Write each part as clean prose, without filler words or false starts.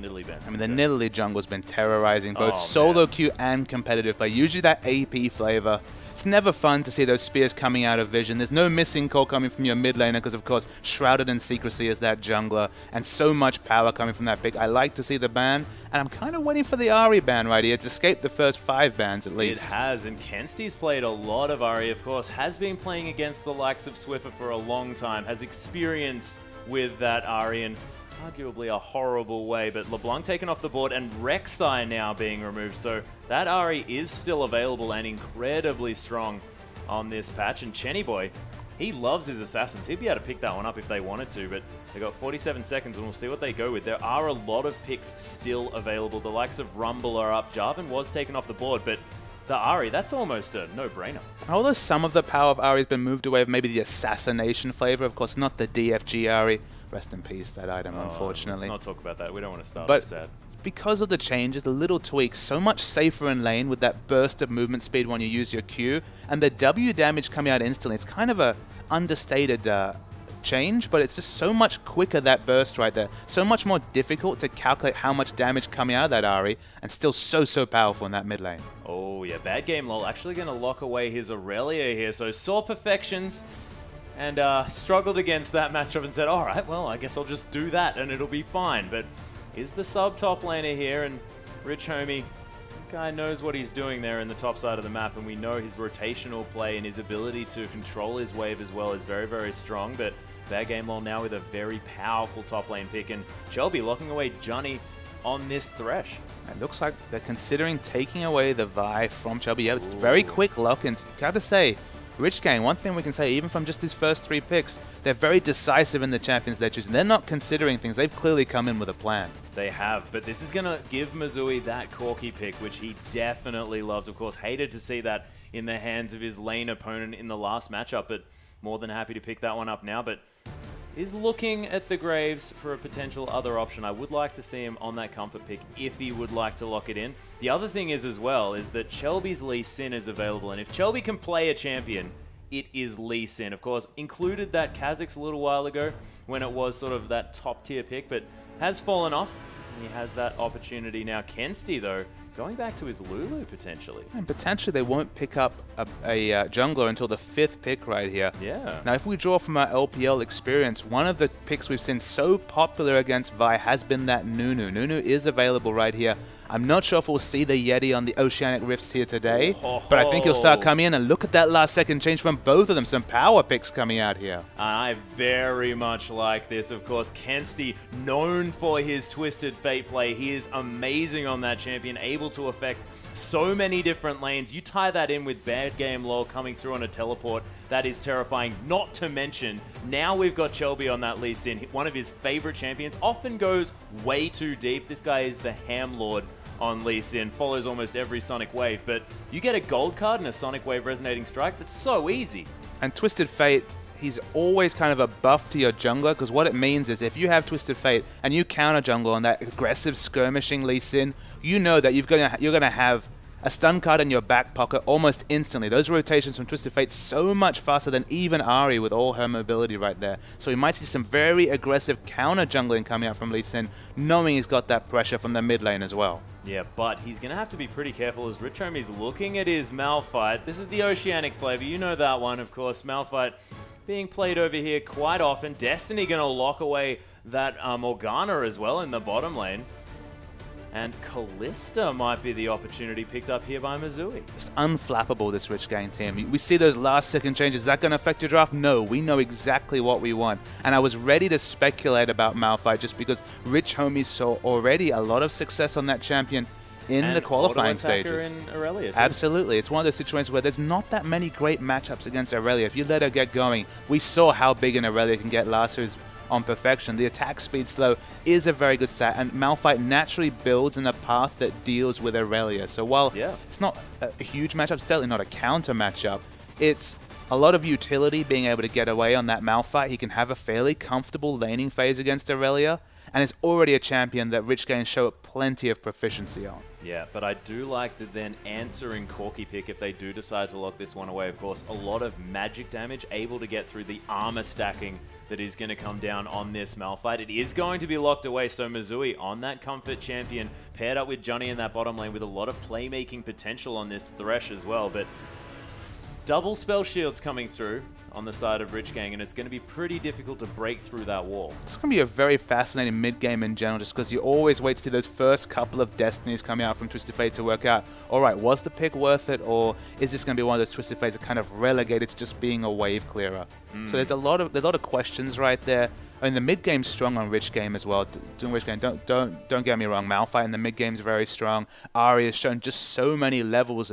that Nidalee ban. I mean, the Nidalee jungle's been terrorizing both solo queue and competitive play. Usually that AP flavor. It's never fun to see those spears coming out of vision. There's no missing call coming from your mid laner because, of course, shrouded in secrecy is that jungler, and so much power coming from that pick. I like to see the ban, and I'm kind of waiting for the Ahri ban right here. It's escaped the first 5 bans at least. It has, and Kensty's played a lot of Ahri, of course, has been playing against the likes of Swiffer for a long time, has experience with that Ahri in arguably a horrible way, but LeBlanc taken off the board and Rek'Sai now being removed, so that Ahri is still available and incredibly strong on this patch. And Chenny Boy, he loves his assassins. He'd be able to pick that one up if they wanted to, but they got 47 seconds and we'll see what they go with. There are a lot of picks still available. The likes of Rumble are up. Jarvan was taken off the board, but the Ahri, that's almost a no-brainer. Although some of the power of Ahri has been moved away, maybe the assassination flavor, of course, not the DFG Ahri. Rest in peace, that item, unfortunately. Let's not talk about that. We don't want to start but sad. Because of the changes, the little tweaks, so much safer in lane with that burst of movement speed when you use your Q, and the W damage coming out instantly. It's kind of a understated change, but it's just so much quicker, that burst right there. So much more difficult to calculate how much damage coming out of that Ahri, and still so powerful in that mid lane. Oh yeah, bad game lol. Actually going to lock away his Aurelia here, so saw perfections and struggled against that matchup and said, all right, well, I guess I'll just do that and it'll be fine. But is the sub top laner here, and Rich Homie, guy knows what he's doing there in the top side of the map, and we know his rotational play and his ability to control his wave as well is very strong. But bad game lol now with a very powerful top lane pick, and Shelby locking away Johnny on this Thresh. It looks like they're considering taking away the Vi from Shelby. Yeah, it's very quick lock-ins. Gotta say, Rich Gang, one thing we can say, even from just his first 3 picks, they're very decisive in the champions they're choosing. They're not considering things. They've clearly come in with a plan. They have, but this is going to give Misui that Corki pick, which he definitely loves. Of course, hated to see that in the hands of his lane opponent in the last matchup, but more than happy to pick that one up now. But is looking at the Graves for a potential other option. I would like to see him on that comfort pick if he would like to lock it in. The other thing is as well is that Chelby's Lee Sin is available, and if Chelby can play a champion, it is Lee Sin. Of course, included that Kha'Zix a little while ago when it was sort of that top tier pick, but has fallen off. And he has that opportunity now. Kensty, though, going back to his Lulu, potentially. And potentially they won't pick up a jungler until the 5th pick right here. Yeah. Now, if we draw from our LPL experience, one of the picks we've seen so popular against Vi has been that Nunu. Nunu is available right here. I'm not sure if we'll see the Yeti on the Oceanic Rifts here today, but I think he'll start coming in, and look at that last second change from both of them. Some power picks coming out here. I very much like this. Of course, Kensty, known for his Twisted Fate play. He is amazing on that champion, able to affect so many different lanes. You tie that in with bad game lol coming through on a teleport. That is terrifying, not to mention, now we've got Shelby on that Lee Sin. One of his favorite champions, often goes way too deep. This guy is the Ham Lord on Lee Sin, follows almost every Sonic Wave, but you get a gold card and a Sonic Wave Resonating Strike, that's so easy. And Twisted Fate, he's always kind of a buff to your jungler, because what it means is if you have Twisted Fate and you counter jungle on that aggressive skirmishing Lee Sin, you know that you're gonna have a stun card in your back pocket almost instantly. Those rotations from Twisted Fate so much faster than even Ahri with all her mobility right there. So we might see some very aggressive counter jungling coming out from Lee Sin, knowing he's got that pressure from the mid lane as well. Yeah, but he's going to have to be pretty careful as Rich Homie's looking at his Malphite. This is the Oceanic flavor. You know that one, of course. Malphite being played over here quite often. Destiny going to lock away that Morgana as well in the bottom lane. And Kalista might be the opportunity picked up here by Misui. It's unflappable, this Rich Gang team. We see those last second changes. Is that going to affect your draft? No, we know exactly what we want. And I was ready to speculate about Malphite just because Rich Homie saw already a lot of success on that champion in the qualifying stages. In Aurelia too. Absolutely. It's one of those situations where there's not that many great matchups against Aurelia. If you let her get going, we saw how big an Aurelia can get last year's on perfection. The attack speed slow is a very good stat, and Malphite naturally builds in a path that deals with Aurelia. So while it's not a huge matchup, it's certainly not a counter matchup, it's a lot of utility being able to get away on that Malphite. He can have a fairly comfortable laning phase against Aurelia, and it's already a champion that Rich Gang show plenty of proficiency on. Yeah, but I do like the then answering Corki pick if they do decide to lock this one away. Of course, a lot of magic damage, able to get through the armor stacking that is going to come down on this Malphite. It is going to be locked away, so Missouri on that comfort champion, paired up with Johnny in that bottom lane with a lot of playmaking potential on this Thresh as well, but double spell shields coming through on the side of Rich Gang, and it's going to be pretty difficult to break through that wall. It's going to be a very fascinating mid-game in general, just because you always wait to see those first couple of Destinies coming out from Twisted Fate to work out, all right, was the pick worth it, or is this going to be one of those Twisted Fates that kind of relegated to just being a wave clearer? So there's a lot of questions right there. I mean, the mid-game's strong on Rich Game as well. Rich Game, don't get me wrong, Malphite in the mid-game's very strong. Ari has shown just so many levels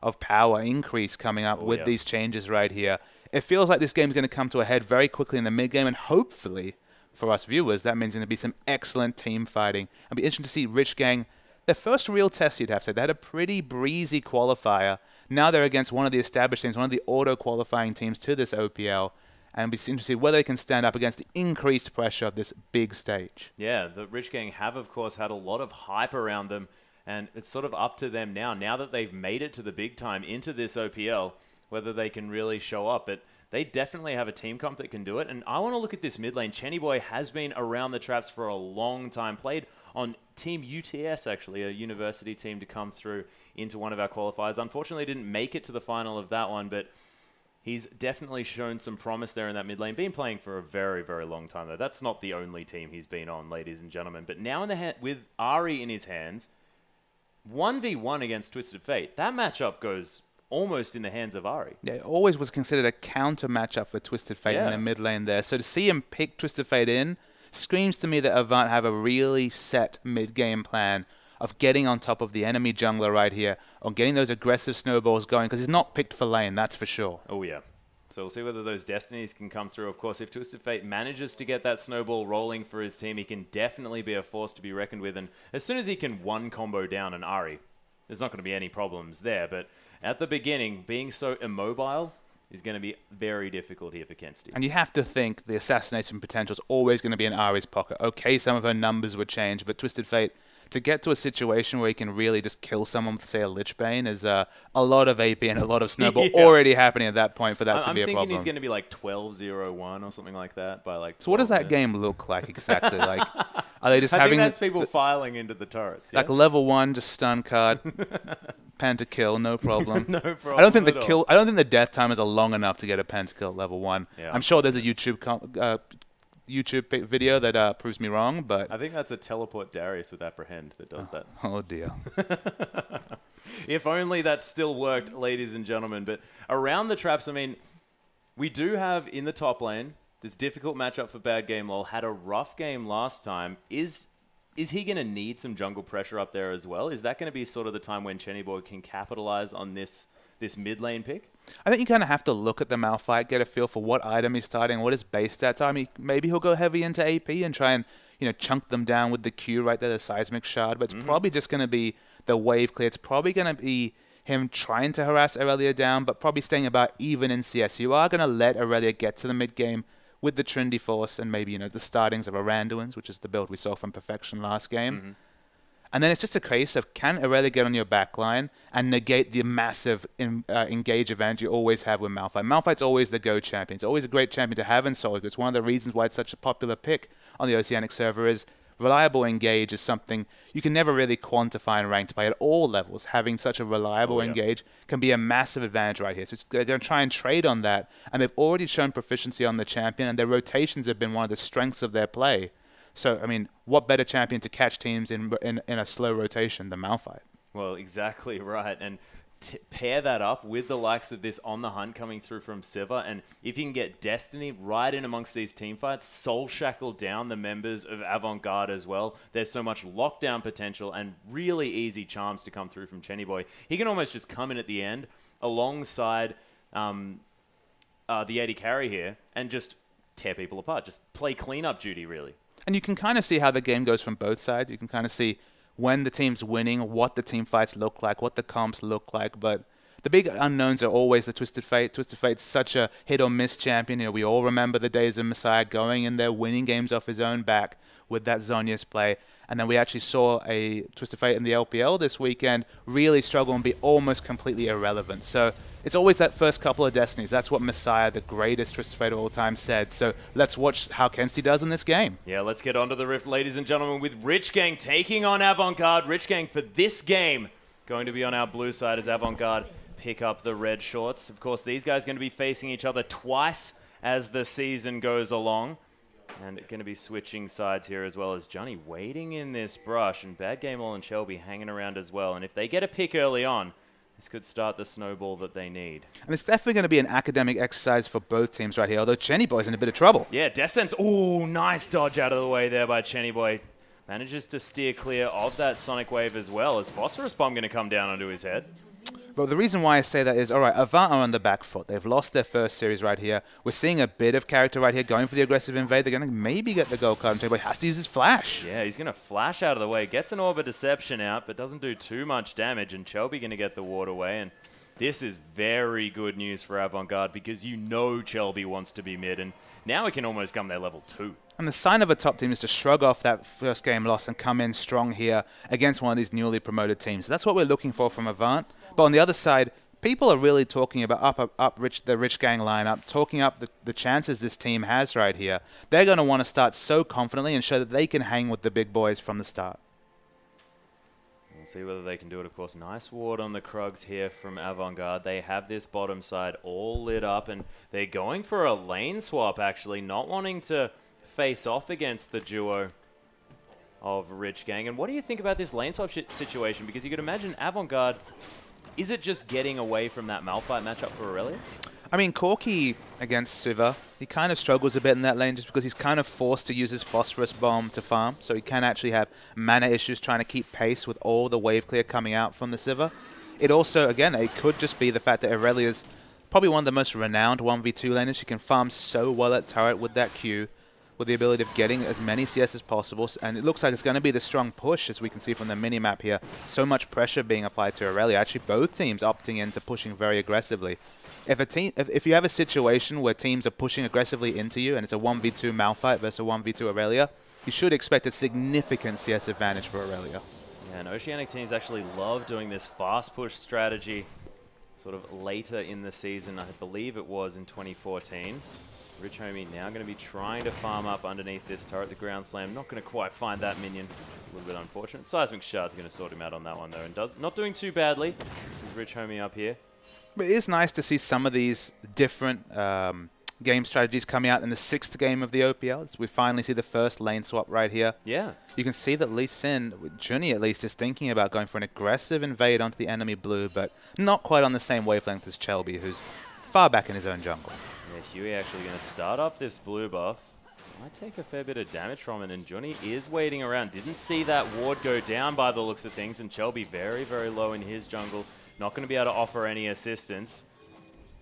of power increase coming up with these changes right here. It feels like this game's going to come to a head very quickly in the mid-game, and hopefully, for us viewers, that means going to be some excellent team fighting. It'll be interesting to see Rich Gang, their first real test, you'd have to say. They had a pretty breezy qualifier. Now they're against one of the established teams, one of the auto-qualifying teams to this OPL, and it'll be interesting to see whether they can stand up against the increased pressure of this big stage. Yeah, the Rich Gang have, of course, had a lot of hype around them, and it's sort of up to them now that they've made it to the big time into this OPL, whether they can really show up. But they definitely have a team comp that can do it. And I want to look at this mid lane. Chenny Boy has been around the traps for a long time. Played on Team UTS, actually, a university team to come through into one of our qualifiers. Unfortunately, didn't make it to the final of that one, but he's definitely shown some promise there in that mid lane. Been playing for a very, very long time, though. That's not the only team he's been on, ladies and gentlemen. But now in the with Ari in his hands, 1v1 against Twisted Fate, that matchup goes almost in the hands of Ari. Yeah, it always was considered a counter matchup for Twisted Fate in the mid lane there. So to see him pick Twisted Fate in screams to me that Avant have a really set mid-game plan of getting on top of the enemy jungler right here, or getting those aggressive snowballs going, because he's not picked for lane, that's for sure. Oh yeah. So we'll see whether those Destinies can come through. Of course, if Twisted Fate manages to get that snowball rolling for his team, he can definitely be a force to be reckoned with. And as soon as he can one combo down an Ari, there's not going to be any problems there. But at the beginning, being so immobile is going to be very difficult here for Kensti. And you have to think the assassination potential is always going to be in Ari's pocket. Okay, some of her numbers would change, but Twisted Fate, to get to a situation where he can really just kill someone with, say, a Lich Bane is a lot of AP and a lot of snowball already happening at that point for that to be a problem. I'm thinking he's going to be like 12-0-1 or something like that by like. So what does that game look like exactly? Like, are they just having? I think that's people filing into the turrets. Yeah? Like level 1, just stun card, pentakill, no problem. No problem. I don't think I don't think the death timers are long enough to get a pentakill at level 1. Yeah. I'm sure there's a YouTube video that proves me wrong, but I think that's a teleport Darius with Apprehend that does that. Oh dear. If only that still worked, ladies and gentlemen. But around the traps, I mean, we do have in the top lane this difficult matchup for Bad Game Lol. Had a rough game last time. Is he going to need some jungle pressure up there as well? Is that going to be sort of the time when Chenny Boy can capitalize on this mid lane pick? I think you kind of have to look at the Malphite, get a feel for what item he's starting, what his base stats are. I mean, maybe he'll go heavy into AP and try and, chunk them down with the Q right there, the Seismic Shard. But it's probably just going to be the wave clear. It's probably going to be him trying to harass Aurelia down, but probably staying about even in CS. You are going to let Aurelia get to the mid game with the Trinity Force and maybe, the startings of Aranduins, which is the build we saw from Perfection last game. And then it's just a case of, can Aurelia get on your backline and negate the massive engage advantage you always have with Malphite? Malphite's always the go champion. It's always a great champion to have in solo. It's one of the reasons why it's such a popular pick on the Oceanic server is reliable engage is something you can never really quantify in ranked play at all levels. Having such a reliable engage can be a massive advantage right here. So they're going to try and trade on that. And they've already shown proficiency on the champion, and their rotations have been one of the strengths of their play. So, I mean, what better champion to catch teams in a slow rotation than Malphite? Well, exactly right. And pair that up with the likes of this On the Hunt coming through from Siva, and if you can get Destiny right in amongst these team fights, soul shackle down the members of Avant Garde as well. There's so much lockdown potential and really easy charms to come through from Chenny Boy. He can almost just come in at the end alongside the AD carry here and just tear people apart. Just play cleanup duty, really. And you can kind of see how the game goes from both sides. You can kind of see when the team's winning, what the team fights look like, what the comps look like. But the big unknowns are always the Twisted Fate. Twisted Fate's such a hit-or-miss champion. We all remember the days of Messiah going in there, winning games off his own back with that Zhonya's play. And then we actually saw a Twisted Fate in the LPL this weekend really struggle and be almost completely irrelevant. So it's always that first couple of Destinies. That's what Messiah, the greatest Twisted Fate of all time, said. So let's watch how Kensti does in this game. Yeah, let's get onto the Rift, ladies and gentlemen, with Rich Gang taking on Avant Garde. Rich Gang for this game going to be on our blue side as Avant Garde pick up the red shorts. Of course, these guys are going to be facing each other twice as the season goes along. And going to be switching sides here as well as Johnny waiting in this brush and Bad Game All and Shelby hanging around as well. And if they get a pick early on, this could start the snowball that they need. And it's definitely going to be an academic exercise for both teams right here, although Chenny Boy's in a bit of trouble. Yeah, Descent's, ooh, nice dodge out of the way there by Chenny Boy. Manages to steer clear of that Sonic Wave as well. Is Phosphorus Bomb going to come down onto his head? But the reason why I say that is, all right, Avant are on the back foot. They've lost their first series right here. We're seeing a bit of character right here going for the aggressive invade. They're going to maybe get the gold card, but he has to use his flash. Yeah, he's going to flash out of the way. Gets an Orb of Deception out, but doesn't do too much damage. And Chelby going to get the ward away. And this is very good news for Avant Garde because you know Chelby wants to be mid. And now it can almost come their level 2. And the sign of a top team is to shrug off that first game loss and come in strong here against one of these newly promoted teams. That's what we're looking for from Avant. But on the other side, people are really talking about the Rich Gang lineup, talking up the chances this team has right here. They're going to want to start so confidently and show that they can hang with the big boys from the start. We'll see whether they can do it, of course. Nice ward on the Krugs here from Avant Garde. They have this bottom side all lit up, and they're going for a lane swap, actually, not wanting to face off against the duo of Rich Gang. And what do you think about this lane swap situation? Because you could imagine Avant Garde, is it just getting away from that Malphite matchup for Aurelia? I mean, Corki against Siva, he kind of struggles a bit in that lane just because he's kind of forced to use his Phosphorus Bomb to farm, so he can actually have mana issues trying to keep pace with all the wave clear coming out from the Siva. It also, again, it could just be the fact that Aurelia's probably one of the most renowned 1v2 laners. She can farm so well at turret with that Q, with the ability of getting as many CS as possible, and it looks like it's going to be the strong push, as we can see from the minimap here. So much pressure being applied to Aurelia. Actually, both teams opting into pushing very aggressively. If you have a situation where teams are pushing aggressively into you, and it's a 1v2 Malphite versus a 1v2 Aurelia, you should expect a significant CS advantage for Aurelia. Yeah, and Oceanic teams actually love doing this fast push strategy sort of later in the season. I believe it was in 2014. Rich Homie now going to be trying to farm up underneath this turret. The ground slam, not going to quite find that minion. It's a little bit unfortunate. Seismic Shard's going to sort him out on that one, though, and not doing too badly. There's Rich Homie up here. But it is nice to see some of these different game strategies coming out in the 6th game of the OPL. We finally see the first lane swap right here. Yeah. You can see that Lee Sin, Juni at least, is thinking about going for an aggressive invade onto the enemy blue, but not quite on the same wavelength as Chelby, who's far back in his own jungle. Yeah, Huey actually going to start up this blue buff. Might take a fair bit of damage from it, and Johnny is waiting around. Didn't see that ward go down by the looks of things, and Chelby very, very low in his jungle. Not going to be able to offer any assistance.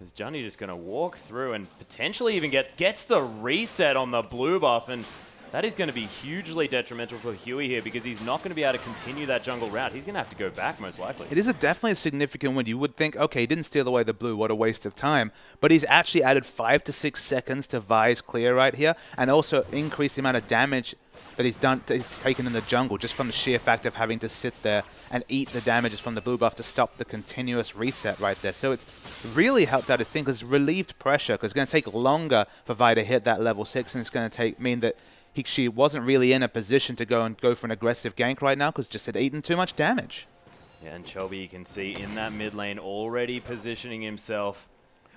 Is Johnny just going to walk through and potentially even gets the reset on the blue buff, and that is going to be hugely detrimental for Huey here because he's not going to be able to continue that jungle route. He's going to have to go back most likely. It is definitely a significant win. You would think, okay, he didn't steal away the blue, what a waste of time. But he's actually added 5 to 6 seconds to Vi's clear right here, and also increased the amount of damage that he's taken in the jungle just from the sheer fact of having to sit there and eat the damages from the blue buff to stop the continuous reset right there. So it's really helped out his team because it's relieved pressure, because it's going to take longer for Vi to hit that level 6, and it's going to mean that she wasn't really in a position to go for an aggressive gank right now because just had eaten too much damage. Yeah, and Chelby, you can see in that mid lane already positioning himself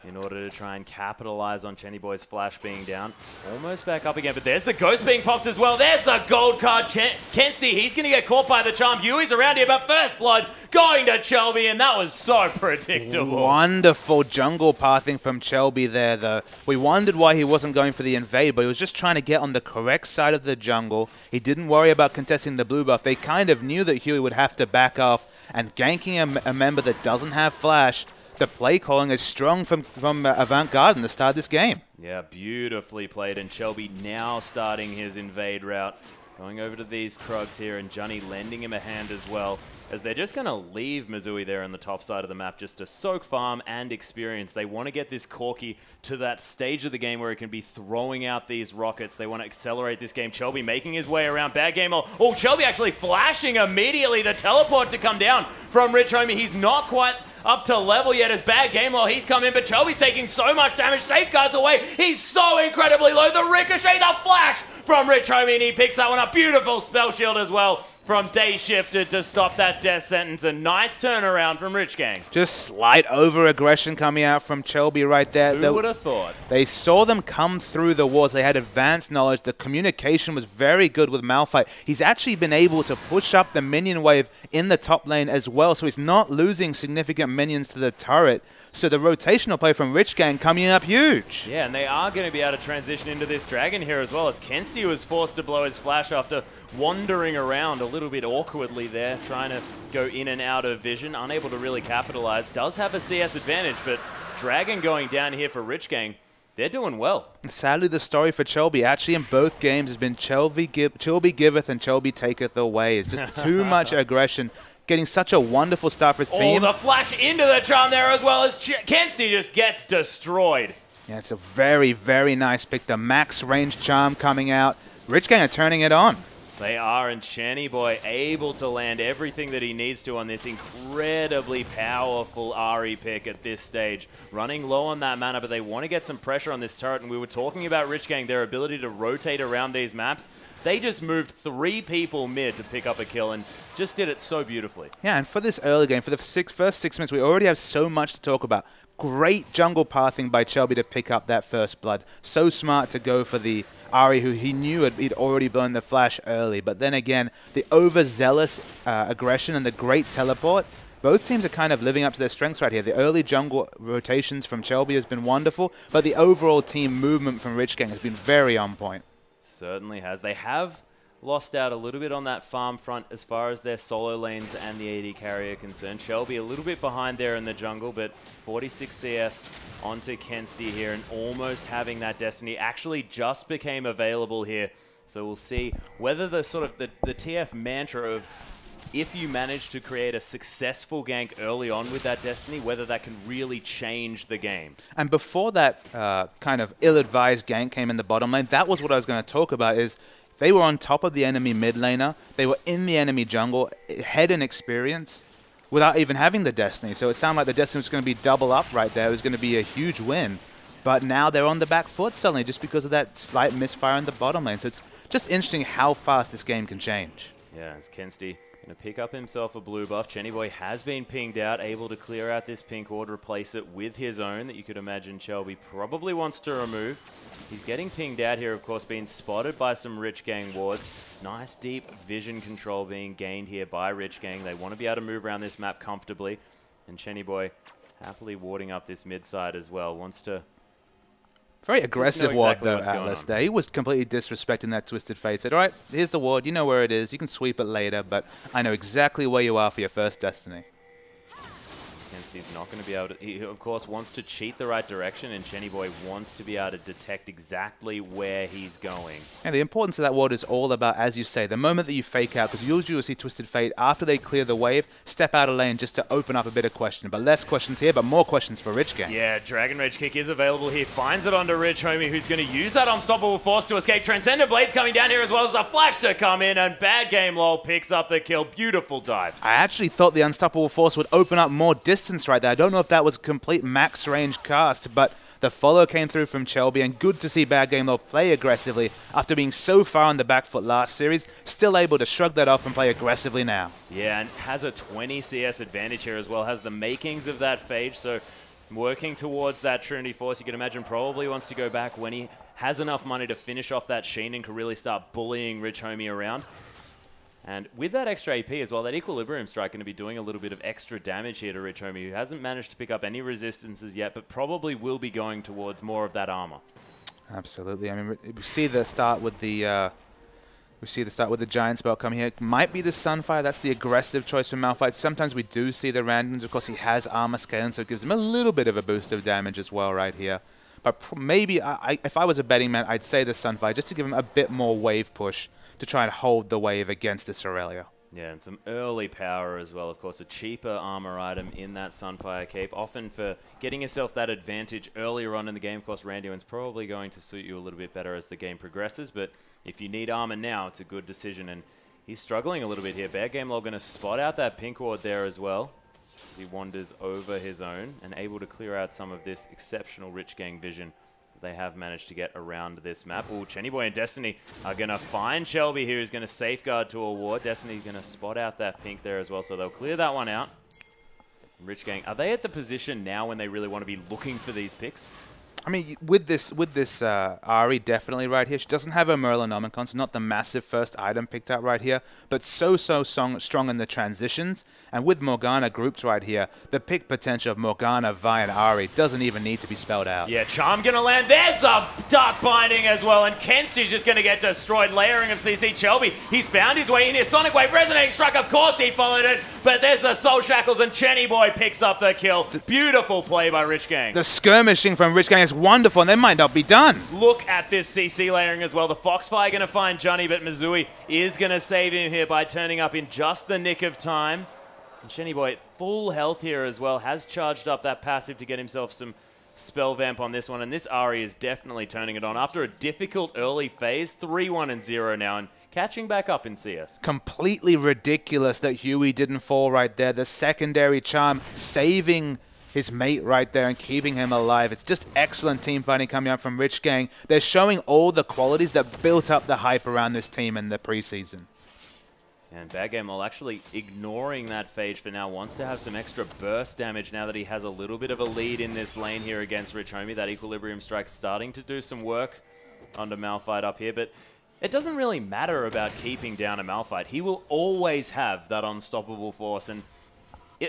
in order to try and capitalize on Chenny Boy's flash being down. Almost back up again, but there's the ghost being popped as well. There's the gold card. Kensti, he's going to get caught by the charm. Huey's around here, but first blood going to Chelby, and that was so predictable. Wonderful jungle pathing from Chelby there, though. We wondered why he wasn't going for the invade, but he was just trying to get on the correct side of the jungle. He didn't worry about contesting the blue buff. They kind of knew that Huey would have to back off, and ganking a member that doesn't have flash, the play calling is strong from Avant Garde in the start of this game. Yeah, beautifully played, and Chelby now starting his invade route. Going over to these Krugs here, and Johnny lending him a hand as well, as they're just going to leave Missouri there on the top side of the map just to soak farm and experience. They want to get this Corki to that stage of the game where he can be throwing out these rockets. They want to accelerate this game. Chelby making his way around. Bad game. Oh, Chelby actually flashing immediately. The teleport to come down from Rich Homie. He's not quite up to level yet as Bad Game Law. He's come in, but Chelby's taking so much damage. Safeguards away. He's so incredibly low. The ricochet, the flash from Rich Homie, and he picks that one up. Beautiful spell shield as well from Day Shifter to stop that death sentence. A nice turnaround from Rich Gang. Just slight over-aggression coming out from Chelby right there. Who would have thought? They saw them come through the walls. They had advanced knowledge. The communication was very good with Malphite. He's actually been able to push up the minion wave in the top lane as well, so he's not losing significant minions to the turret. So the rotational play from Rich Gang coming up huge. Yeah, and they are going to be able to transition into this dragon here as well, as Kensti was forced to blow his flash after wandering around a little bit awkwardly there, trying to go in and out of vision, unable to really capitalize. Does have a CS advantage, but Dragon going down here for Rich Gang. They're doing well. Sadly, the story for Chelby actually in both games has been Chelby giveth and Chelby taketh away. It's just too much aggression. Getting such a wonderful start for his team. Oh, the flash into the charm there as well as Kensti just gets destroyed. Yeah, it's a very, very nice pick. The max range charm coming out. Rich Gang are turning it on. They are, and Chenny Boy able to land everything that he needs to on this incredibly powerful Ahri pick at this stage. Running low on that mana, but they want to get some pressure on this turret, and we were talking about Rich Gang, their ability to rotate around these maps. They just moved 3 people mid to pick up a kill and just did it so beautifully. Yeah, and for this early game, for the first 6 minutes, we already have so much to talk about. Great jungle pathing by Chelby to pick up that first blood. So smart to go for the Ahri, who he knew he'd already blown the flash early. But then again, the overzealous aggression and the great teleport, both teams are kind of living up to their strengths right here. The early jungle rotations from Chelby has been wonderful, but the overall team movement from Rich Gang has been very on point. Certainly has. They have lost out a little bit on that farm front as far as their solo lanes and the AD carry are concerned. Shelby a little bit behind there in the jungle, but 46 CS onto Kensti here and almost having that Destiny actually just became available here. So we'll see whether the sort of the TF mantra of if you manage to create a successful gank early on with that Destiny, whether that can really change the game. And before that kind of ill-advised gank came in the bottom lane, that was what I was going to talk about, is they were on top of the enemy mid laner, they were in the enemy jungle, head in experience, without even having the Destiny. So it sounded like the Destiny was going to be double up right there. It was going to be a huge win. But now they're on the back foot suddenly just because of that slight misfire in the bottom lane. So it's just interesting how fast this game can change. Yeah, it's Kensti going to pick up himself a blue buff. Chenny Boy has been pinged out, able to clear out this pink ward, replace it with his own that you could imagine Chelby probably wants to remove. He's getting pinged out here, of course, being spotted by some Rich Gang wards. Nice deep vision control being gained here by Rich Gang. They want to be able to move around this map comfortably. And Chenny Boy happily warding up this mid side as well. Wants to... Very aggressive ward, though, Atlas there. He was completely disrespecting that Twisted Fate. Said, all right, here's the ward. You know where it is. You can sweep it later, but I know exactly where you are for your first Destiny. Kensti's not going to be able to... He, of course, wants to cheat the right direction, and Chenny Boy wants to be able to detect exactly where he's going. And the importance of that ward is all about, as you say, the moment that you fake out, because usually you'll see Twisted Fate, after they clear the wave, step out of lane just to open up a bit of question. But less questions here, but more questions for Rich Gang. Yeah, Dragon Rage Kick is available here. Finds it onto Rich Homie, who's going to use that Unstoppable Force to escape. Transcendent Blades coming down here as well as a flash to come in, and Bad Game Lol picks up the kill. Beautiful dive. I actually thought the Unstoppable Force would open up more distance right there. I don't know if that was a complete max range cast, but the follow came through from Chelby, and good to see Bad Game Law play aggressively after being so far on the back foot last series. Still able to shrug that off and play aggressively now. Yeah, and has a 20 CS advantage here as well. Has the makings of that Phage, so working towards that Trinity Force. You can imagine probably wants to go back when he has enough money to finish off that Sheen and can really start bullying Rich Homie around. And with that extra AP as well, that Equilibrium Strike going to be doing a little bit of extra damage here to Rich Homie, who hasn't managed to pick up any resistances yet, but probably will be going towards more of that armor. Absolutely. I mean, we see the start with the Giant Spell coming here. It might be the Sunfire. That's the aggressive choice from Malphite. Sometimes we do see the randoms. Of course, he has armor scaling, so it gives him a little bit of a boost of damage as well right here. But maybe, if I was a betting man, I'd say the Sunfire, just to give him a bit more wave push to try and hold the wave against this Aurelia. Yeah, and some early power as well. Of course, a cheaper armor item in that Sunfire Cape. Often for getting yourself that advantage earlier on in the game. Of course, Randuin's probably going to suit you a little bit better as the game progresses. But if you need armor now, it's a good decision. And he's struggling a little bit here. Bad Game Log going to spot out that pink ward there as well. he wanders over his own and able to clear out some of this exceptional Rich Gang vision they have managed to get around this map. Oh, Chenny Boy and Destiny are going to find Shelby here, who's going to safeguard to a ward. Destiny's going to spot out that pink there as well, so they'll clear that one out. Rich Gang, are they at the position now when they really want to be looking for these picks? I mean, with this Ari definitely right here. She doesn't have her Merlinomicon, so not the massive first item picked out right here, but so strong in the transitions. And with Morgana grouped right here, the pick potential of Morgana, Vi, and Ari doesn't even need to be spelled out. Yeah, Charm gonna land. There's the Dark Binding as well, and Kensty's just gonna get destroyed. Layering of CC. Shelby, he's found his way in here. Sonic Wave, Resonating Strike, of course he followed it, but there's the Soul Shackles, and Chenny Boy picks up the kill. Beautiful play by Rich Gang. The skirmishing from Rich Gang is wonderful, and they might not be done. Look at this CC layering as well. The Foxfire going to find Johnny, but Mizui is going to save him here by turning up in just the nick of time. And Chenny Boy at full health here as well, has charged up that passive to get himself some spell vamp on this one. And this Ari is definitely turning it on. After a difficult early phase, 3-1-0 now, and catching back up in CS. Completely ridiculous that Huey didn't fall right there. The secondary charm saving his mate right there and keeping him alive. It's just excellent team fighting coming out from Rich Gang. They're showing all the qualities that built up the hype around this team in the preseason. And Bad Game Lol actually ignoring that phage for now, wants to have some extra burst damage now that he has a little bit of a lead in this lane here against Rich Homie. That Equilibrium Strike starting to do some work under Malphite up here, but it doesn't really matter about keeping down a Malphite. He will always have that unstoppable force, and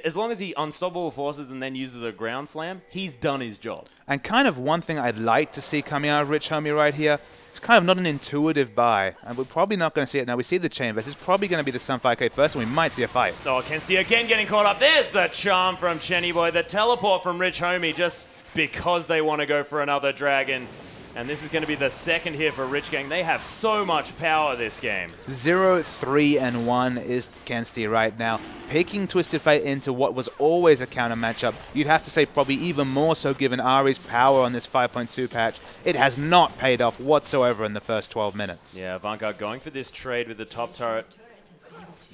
as long as he unstoppable forces and then uses a ground slam, he's done his job. And kind of one thing I'd like to see coming out of Rich Homie right here, it's kind of not an intuitive buy, and we're probably not going to see it now. We see the Chamber. This is probably going to be the Sunfire K first, and we might see a fight. Oh, Kensti again getting caught up. There's the charm from Chenny Boy. The teleport from Rich Homie just because they want to go for another dragon. And this is going to be the second here for Rich Gang. They have so much power this game. 0-3-1 is Kensti right now. Picking Twisted Fate into what was always a counter matchup. You'd have to say probably even more so given Ari's power on this 5.2 patch. It has not paid off whatsoever in the first 12 minutes. Yeah, Avant Garde going for this trade with the top turret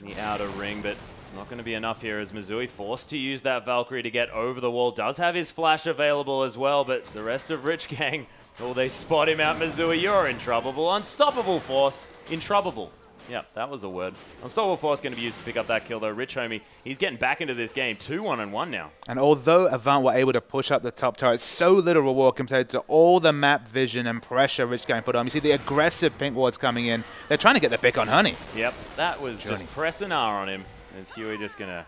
in the outer ring, but it's not going to be enough here as Mizui forced to use that Valkyrie to get over the wall. Does have his flash available as well, but the rest of Rich Gang, oh, they spot him out. Mizui, you're in trouble. Unstoppable force. In trouble. Yep, that was a word. Unstoppable force going to be used to pick up that kill, though. Rich Homie, he's getting back into this game. 2-1-1 now. And although Avant were able to push up the top turret, so little reward compared to all the map vision and pressure Rich Gang put on. You see the aggressive pink wards coming in. They're trying to get the pick on Honey. Yep, that was just pressing R on him. As Huey just going to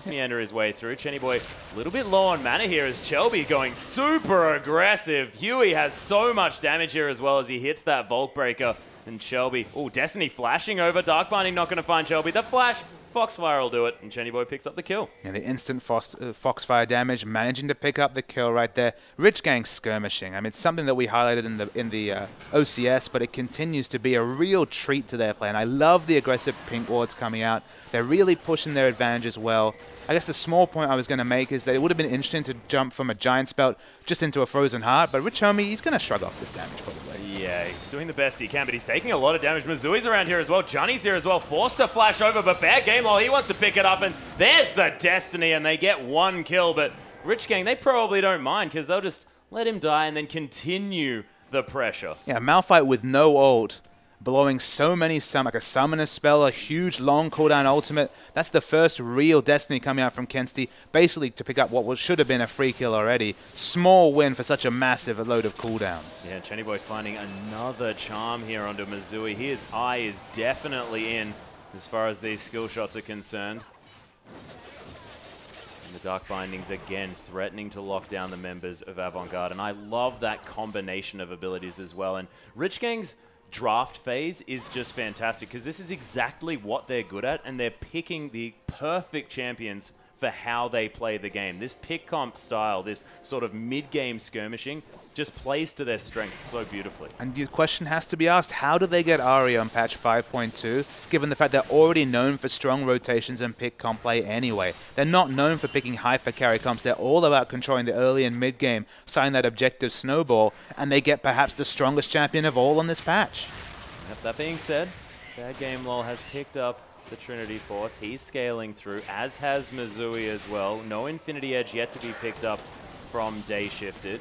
meander his way through. Chenny Boy a little bit low on mana here as Shelby going super aggressive. Huey has so much damage here as well as he hits that Vault Breaker. And Shelby, oh, Destiny flashing over. Dark Binding not going to find Shelby. The flash, Foxfire will do it, and Chenny Boy picks up the kill. And the instant Foxfire damage, managing to pick up the kill right there. Rich Gang skirmishing. I mean, it's something that we highlighted in the OCS, but it continues to be a real treat to their play. And I love the aggressive pink wards coming out. They're really pushing their advantage as well. I guess the small point I was going to make is that it would have been interesting to jump from a Giant Spelt just into a Frozen Heart, but Rich Homie, he's going to shrug off this damage probably. Yeah, he's doing the best he can, but he's taking a lot of damage. Mizui's around here as well. Johnny's here as well. Forced to flash over, but Bad Game Lol, he wants to pick it up, and there's the Destiny, and they get one kill, but Rich Gang, they probably don't mind because they'll just let him die and then continue the pressure. Yeah, Malphite with no ult, blowing so many like a summoner spell, a huge long cooldown ultimate. That's the first real Destiny coming out from Kensti, basically to pick up what should have been a free kill already. Small win for such a massive load of cooldowns. Yeah, Chenny Boy finding another charm here onto Mizui. His eye is definitely in as far as these skill shots are concerned. And the Dark Bindings again threatening to lock down the members of Avant Garde. And I love that combination of abilities as well. And Rich Gang's draft phase is just fantastic because this is exactly what they're good at, and they're picking the perfect champions for how they play the game. This pick comp style, this sort of mid-game skirmishing, just plays to their strengths so beautifully. And the question has to be asked, how do they get Ari on patch 5.2, given the fact they're already known for strong rotations and pick comp play anyway? They're not known for picking hyper carry comps. They're all about controlling the early and mid game, starting that objective snowball, and they get perhaps the strongest champion of all on this patch. Yep, that being said, Bad Game Lol has picked up the Trinity Force. He's scaling through, as has Missouri as well. No Infinity Edge yet to be picked up from Day Shifted.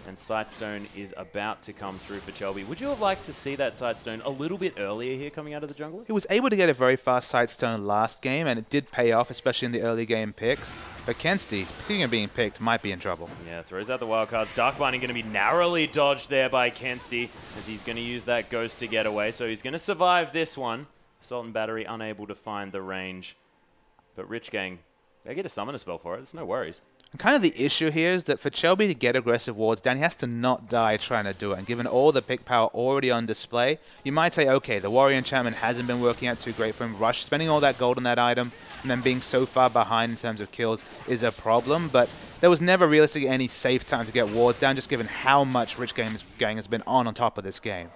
And Sightstone is about to come through for Chelby. Would you have liked to see that Sightstone a little bit earlier here coming out of the jungle? He was able to get a very fast Sightstone last game, and it did pay off, especially in the early game picks. But Kensty, seeing him being picked, might be in trouble. Yeah, throws out the wildcards. Darkbinding going to be narrowly dodged there by Kensty, as he's going to use that Ghost to get away. So he's going to survive this one. Assault and Battery unable to find the range. But Rich Gang, they get a summoner spell for it. It's no worries. And kind of the issue here is that for Chelby to get aggressive wards down, he has to not die trying to do it. And given all the pick power already on display, you might say, okay, the Warrior Enchantment hasn't been working out too great for him. Rush, spending all that gold on that item, and then being so far behind in terms of kills is a problem. But there was never realistically any safe time to get wards down, just given how much Rich Gang has been on top of this game.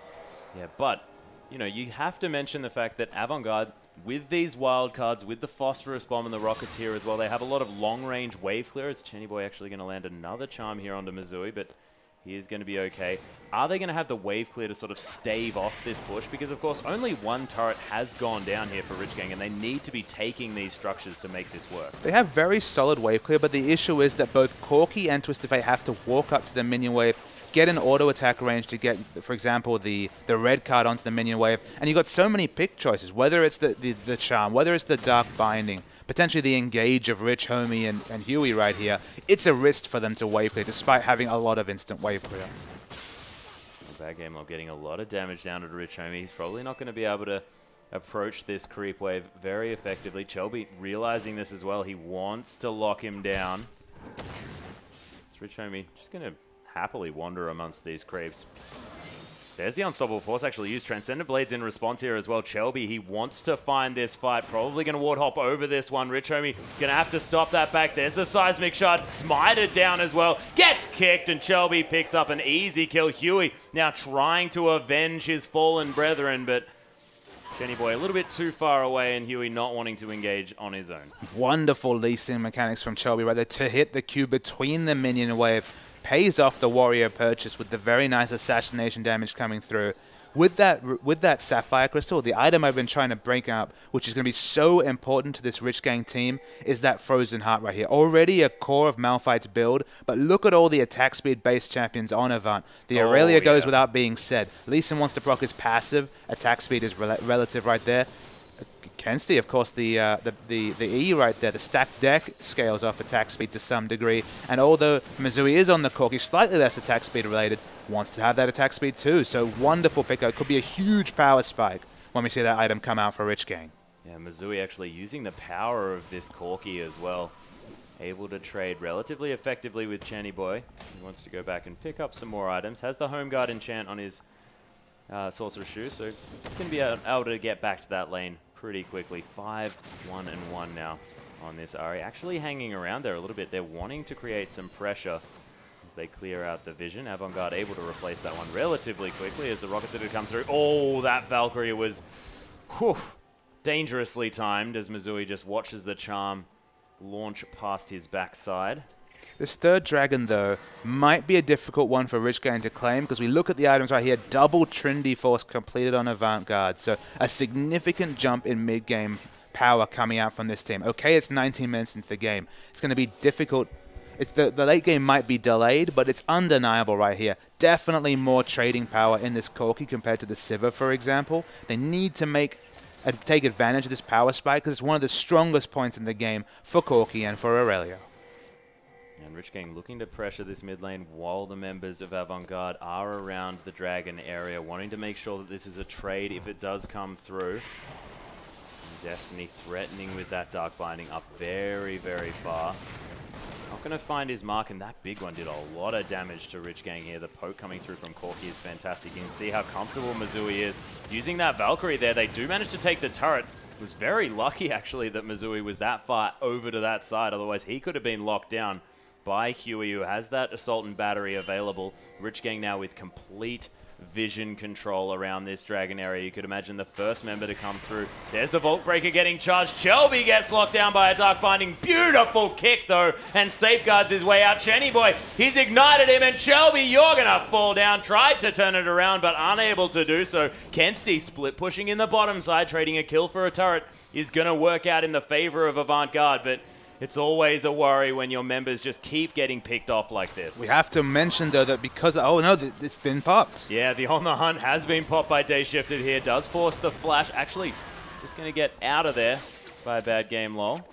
Yeah, but, you know, you have to mention the fact that Avant Garde, with these wild cards, with the Phosphorus Bomb and the Rockets here as well, they have a lot of long-range wave clearers. Chenny Boy actually going to land another charm here onto Missouri, but he is going to be okay. Are they going to have the wave clear to sort of stave off this push? Because, of course, only one turret has gone down here for Rich Gang, and they need to be taking these structures to make this work. They have very solid wave clear, but the issue is that both Corki and Twisted Fate have to walk up to the minion wave, get an auto attack range to get, for example, the red card onto the minion wave, and you've got so many pick choices, whether it's the charm, whether it's the dark binding, potentially the engage of Rich, Homie, and Huey right here. It's a risk for them to wave clear, despite having a lot of instant wave clear. Bad game log getting a lot of damage down to Rich Homie. He's probably not going to be able to approach this creep wave very effectively. Chelby realizing this as well. He wants to lock him down. It's Rich Homie just going to happily wander amongst these creeps. There's the Unstoppable Force actually used. Transcendent Blades in response here as well. Chelby, he wants to find this fight. Probably going to ward hop over this one. Rich Homie going to have to stop that back. There's the Seismic Shard. Smited down as well. Gets kicked, and Chelby picks up an easy kill. Huey now trying to avenge his fallen brethren, but Chenny Boy a little bit too far away, and Huey not wanting to engage on his own. Wonderful leasing mechanics from Chelby right there to hit the Q between the minion wave. Pays off the Warrior purchase with the very nice assassination damage coming through. With that Sapphire Crystal, the item I've been trying to break up, which is going to be so important to this Rich Gang team, is that Frozen Heart right here. Already a core of Malphite's build, but look at all the attack speed based champions on Avant. The Aurelia goes without being said. Lee Sin wants to proc his passive. Attack speed is relative right there. Kensty, of course, the E right there, the stacked deck scales off attack speed to some degree. And although Missouri is on the Corki, slightly less attack speed related, wants to have that attack speed too. So wonderful pickup. Could be a huge power spike when we see that item come out for Rich Gang. Yeah, Missouri actually using the power of this Corki as well. Able to trade relatively effectively with Chenny Boy. He wants to go back and pick up some more items. Has the Home Guard enchant on his Sorcerer's Shoe, so can be able to get back to that lane pretty quickly. 5-1-1 now on this Ahri. Actually hanging around there a little bit. They're wanting to create some pressure as they clear out the vision. Avant Garde able to replace that one relatively quickly as the rockets are to come through. Oh, that Valkyrie was dangerously timed as Missouri just watches the charm launch past his backside. This third dragon, though, might be a difficult one for Rich Gang to claim because we look at the items right here. Double Trinity Force completed on Avant Garde. So a significant jump in mid-game power coming out from this team. Okay, it's 19 minutes into the game. It's going to be difficult. It's the late game might be delayed, but it's undeniable right here. Definitely more trading power in this Corki compared to the Sivir, for example. They need to take advantage of this power spike because it's one of the strongest points in the game for Corki and for Aurelia. And Rich Gang looking to pressure this mid lane while the members of Avant Garde are around the dragon area, wanting to make sure that this is a trade if it does come through. And Destiny threatening with that Dark Binding up very, very far. Not going to find his mark, and that big one did a lot of damage to Rich Gang here. The poke coming through from Corki is fantastic. You can see how comfortable Missouri is. Using that Valkyrie there, they do manage to take the turret. It was very lucky, actually, that Missouri was that far over to that side. Otherwise, he could have been locked down by Huey, who has that Assault and Battery available. Rich Gang now with complete vision control around this Dragon area. You could imagine the first member to come through. There's the Vault Breaker getting charged. Shelby gets locked down by a Dark Binding. Beautiful kick, though, and safeguards his way out. Chenny Boy, he's ignited him, and Shelby, you're going to fall down. Tried to turn it around, but unable to do so. Kensti split pushing in the bottom side, trading a kill for a turret is going to work out in the favor of Avant Garde, but it's always a worry when your members just keep getting picked off like this. We have to mention, though, that because... Oh, no, it's been popped. Yeah, the On The Hunt has been popped by Day Shifted here. Does force the flash. Actually, just going to get out of there by a bad game, lol.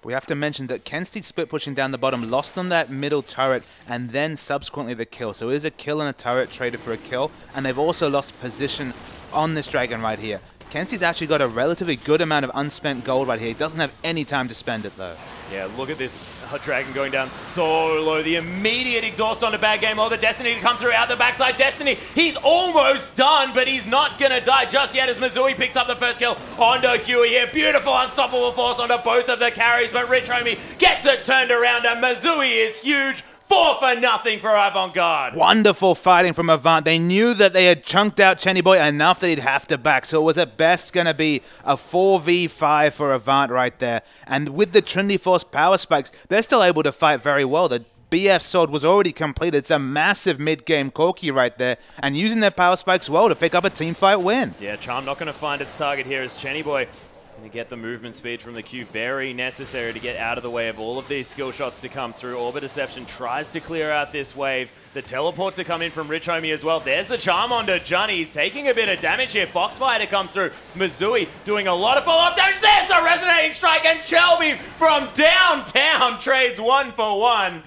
We have to mention that Kensti split pushing down the bottom, lost on that middle turret, and then subsequently the kill. So it is a kill and a turret traded for a kill, and they've also lost position on this Dragon right here. Kensti's actually got a relatively good amount of unspent gold right here. He doesn't have any time to spend it, though. Yeah, look at this Dragon going down so low. The immediate exhaust on a bad game. Oh, the Destiny to come through out the backside. Destiny, he's almost done, but he's not going to die just yet as Missouri picks up the first kill onto Huey here. Beautiful unstoppable force onto both of the carries, but Rich Homie gets it turned around, and Missouri is huge. 4-0 for Avant Garde. Wonderful fighting from Avant. They knew that they had chunked out Chenny Boy enough that he'd have to back. So it was at best going to be a 4v5 for Avant right there. And with the Trinity Force power spikes, they're still able to fight very well. The BF sword was already completed. It's a massive mid-game Corki right there. And using their power spikes well to pick up a team fight win. Yeah, Charm not going to find its target here as Chenny Boy going to get the movement speed from the Q. Very necessary to get out of the way of all of these skill shots to come through. Orbit Deception tries to clear out this wave. The teleport to come in from Rich Homie as well. There's the charm onto Johnny. He's taking a bit of damage here. Foxfire to come through. Missouri doing a lot of follow-up damage. There's the resonating strike, and Shelby from downtown trades 1-for-1.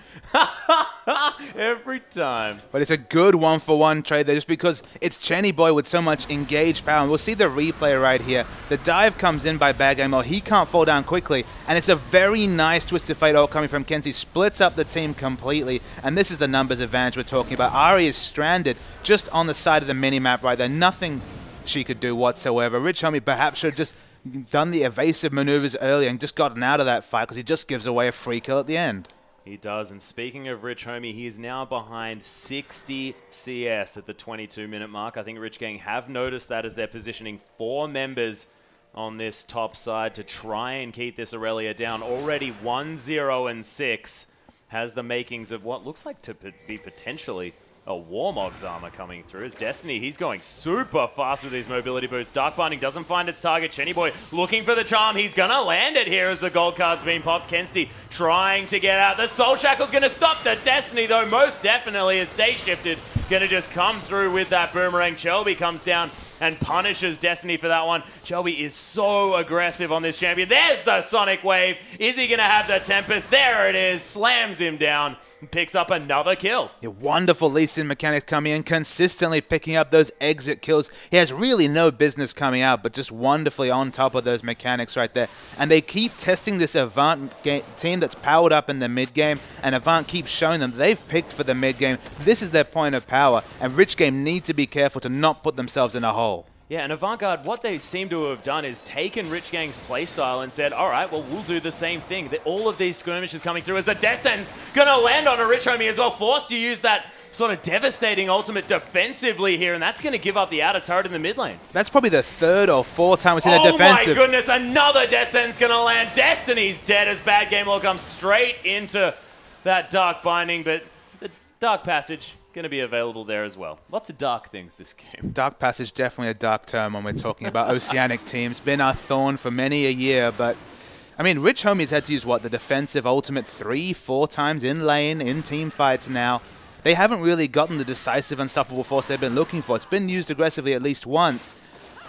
Every time. But it's a good 1-for-1 trade there just because it's Chenny Boy with so much engaged power. And we'll see the replay right here. The dive comes in by Bad Game. He can't fall down quickly. And it's a very nice Twisted Fate ult coming from Kenzie. Splits up the team completely. And this is the numbers advantage we're talking about. Ari is stranded just on the side of the minimap right there. Nothing she could do whatsoever. Rich Homie perhaps should have just done the evasive maneuvers earlier and just gotten out of that fight because he just gives away a free kill at the end. He does, and speaking of Rich Homie, he is now behind 60 CS at the 22-minute mark. I think Rich Gang have noticed that as they're positioning 4 members on this top side to try and keep this Aurelia down. Already 1-0-6 has the makings of what looks like to be potentially a Warmog's armor coming through. As Destiny, he's going super fast with his mobility boots. Dark Binding doesn't find its target. Chenny Boy looking for the charm. He's going to land it here as the gold card's being popped. Kensti trying to get out. The Soul Shackle's going to stop the Destiny, though, most definitely, as Day Shifted going to just come through with that boomerang. Shelby comes down and punishes Destiny for that one. Shelby is so aggressive on this champion. There's the Sonic Wave. Is he going to have the Tempest? There it is. Slams him down and picks up another kill. Yeah, wonderful Lee Sin mechanics coming in, consistently picking up those exit kills. He has really no business coming out, but just wonderfully on top of those mechanics right there. And they keep testing this Avant team that's powered up in the mid-game, and Avant keeps showing them they've picked for the mid-game. This is their point of power, and Rich Game need to be careful to not put themselves in a hole. Yeah, and Avant Garde, what they seem to have done is taken Rich Gang's playstyle and said, all right, well, we'll do the same thing. All of these skirmishes coming through as the Descent's going to land on a Rich Homie as well, forced to use that sort of devastating ultimate defensively here, and that's going to give up the outer turret in the mid lane. That's probably the 3rd or 4th time we've seen a defensive. Oh my goodness, another Descent's going to land. Destiny's dead as Bad Game will come straight into that Dark Binding, but the Dark Passage going to be available there as well. Lots of dark things this game. Dark Passage, definitely a dark term when we're talking about Oceanic teams. Been our thorn for many a year, but I mean, Rich Homie's had to use, what, the defensive ultimate 3-4 times in lane, in team fights now. They haven't really gotten the decisive unstoppable force they've been looking for. It's been used aggressively at least once,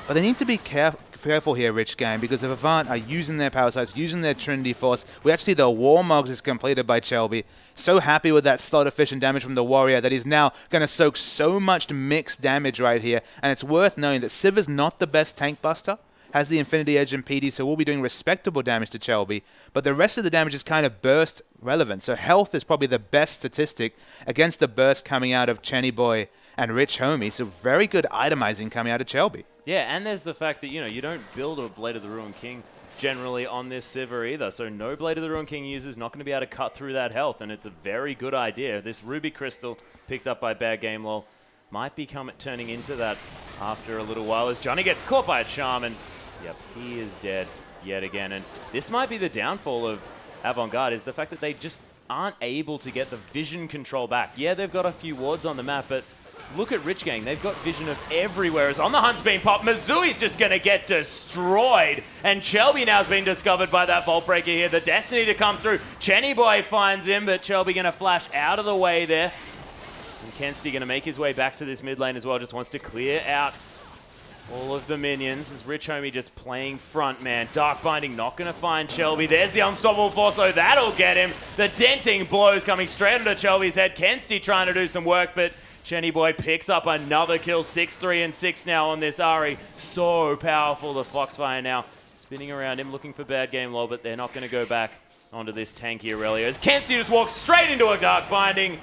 but they need to be careful here, Rich Game, because if Avant are using their power sites, using their Trinity Force, we actually see the Warmogs is completed by Shelby. So happy with that slot efficient damage from the Warrior that he's now going to soak so much mixed damage right here. And it's worth knowing that Siva's not the best tank buster, has the Infinity Edge and PD, so we'll be doing respectable damage to Shelby. But the rest of the damage is kind of burst relevant. So health is probably the best statistic against the burst coming out of Chenny Boy and Rich Homie. So very good itemizing coming out of Shelby. Yeah, and there's the fact that, you know, you don't build a Blade of the Ruined King generally on this Siva either. So no Blade of the Ruined King user is not going to be able to cut through that health, and it's a very good idea. This Ruby Crystal picked up by Bad Game Lol. might be turning into that after a little while as Johnny gets caught by a charm, and yep, he is dead yet again. And this might be the downfall of Avant Garde, is the fact that they just aren't able to get the vision control back. Yeah, they've got a few wards on the map, but look at Rich Gang. They've got vision of everywhere. As on the hunt's being popped, Mizooie's just going to get destroyed. And Shelby now's been discovered by that Vault Breaker here. The Destiny to come through. Chenny Boy finds him, but Shelby going to flash out of the way there. And Kensty going to make his way back to this mid lane as well. Just wants to clear out all of the minions as Rich Homie just playing front, man. Dark Binding not going to find Shelby. There's the Unstoppable Force, so that'll get him. The denting blows coming straight into Shelby's head. Kensty trying to do some work, but Chenny Boy picks up another kill. 6-3 and 6 now on this Ahri. So powerful, the Foxfire now spinning around him, looking for bad game lol, but they're not going to go back onto this tanky Aurelia as Kensty just walks straight into a Dark Binding.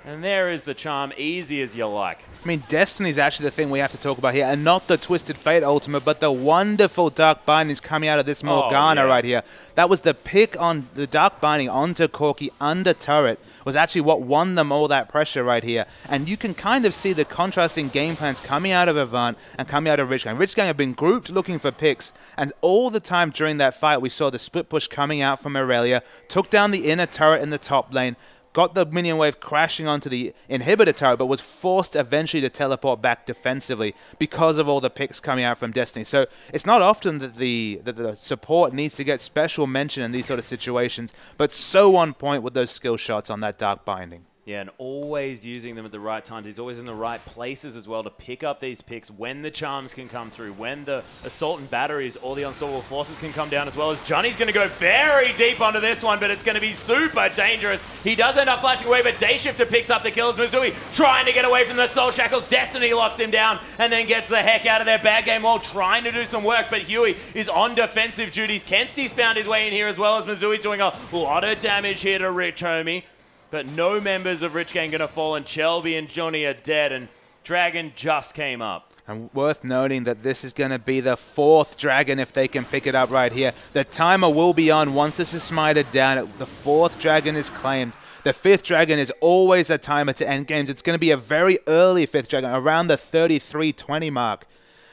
And there is the charm, easy as you like. I mean, Destiny's actually the thing we have to talk about here, and not the Twisted Fate ultimate, but the wonderful Dark Bindings coming out of this Morgana right here. That was the pick on the Dark Binding onto Corki under turret, was actually what won them all that pressure right here. And you can kind of see the contrasting game plans coming out of Avant and coming out of Rich Gang. Rich Gang have been grouped looking for picks, and all the time during that fight, we saw the split push coming out from Aurelia, took down the inner turret in the top lane, got the minion wave crashing onto the inhibitor turret, but was forced eventually to teleport back defensively because of all the picks coming out from Destiny. So it's not often that the support needs to get special mention in these sort of situations, but so on point with those skill shots on that Dark Binding. Yeah, and always using them at the right times. He's always in the right places as well to pick up these picks when the charms can come through, when the assault and batteries or the unstoppable forces can come down as well. As Johnny's going to go very deep onto this one, but it's going to be super dangerous. He does end up flashing away, but Dayshifter picks up the kills. Mizooie trying to get away from the Soul Shackles. Destiny locks him down and then gets the heck out of there. Bad game while trying to do some work, but Huey is on defensive duties. Kensty's found his way in here as well as Mizooie's doing a lot of damage here to Rich Homie. But no members of Rich Gang going to fall, and Shelby and Johnny are dead, and Dragon just came up. And worth noting that this is going to be the 4th Dragon if they can pick it up right here. The timer will be on once this is smited down. The 4th Dragon is claimed. The 5th Dragon is always a timer to end games. It's going to be a very early 5th Dragon, around the 33-20 mark.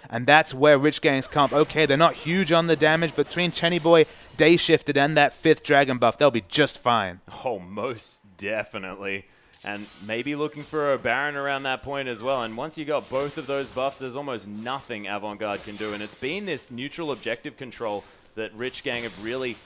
And that's where Rich Gang's comp. Okay, they're not huge on the damage, but between Chenny Boy, Dayshifted, and that 5th Dragon buff, they'll be just fine. Oh, most definitely. And maybe looking for a Baron around that point as well. And once you got both of those buffs, there's almost nothing Avant Garde can do. And it's been this neutral objective control that Rich Gang have really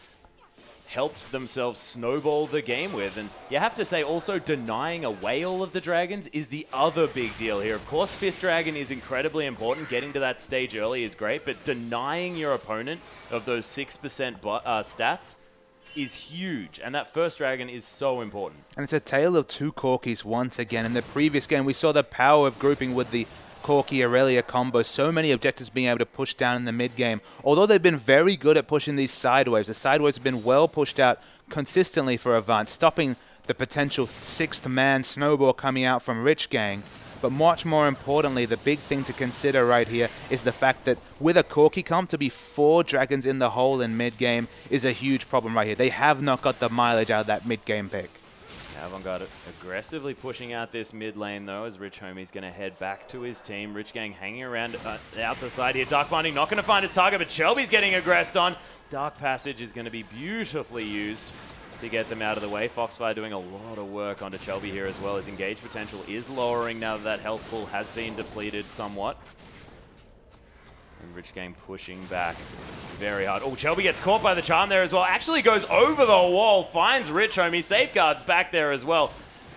helped themselves snowball the game with. And you have to say also denying away all of the dragons is the other big deal here. Of course, 5th Dragon is incredibly important. Getting to that stage early is great, but denying your opponent of those 6% stats is huge, and that first dragon is so important. And it's a tale of two Corkis once again. In the previous game, we saw the power of grouping with the Corki-Aurelia combo. So many objectives being able to push down in the mid-game. Although they've been very good at pushing these side waves, the side waves have been well pushed out consistently for Avant, stopping the potential 6th man snowball coming out from Rich Gang. But much more importantly, the big thing to consider right here is the fact that with a Corki comp, to be 4 dragons in the hole in mid-game is a huge problem right here. They have not got the mileage out of that mid-game pick. Avant Garde aggressively pushing out this mid lane though, as Rich Homie's going to head back to his team. Rich Gang hanging around out the side here. Dark Binding not going to find its target, but Shelby's getting aggressed on. Dark Passage is going to be beautifully used to get them out of the way. Foxfire doing a lot of work onto Shelby here as well. His engage potential is lowering now that that health pool has been depleted somewhat. And Rich Gang pushing back very hard. Oh, Shelby gets caught by the charm there as well. Actually goes over the wall, finds Rich Homie. Safeguards back there as well.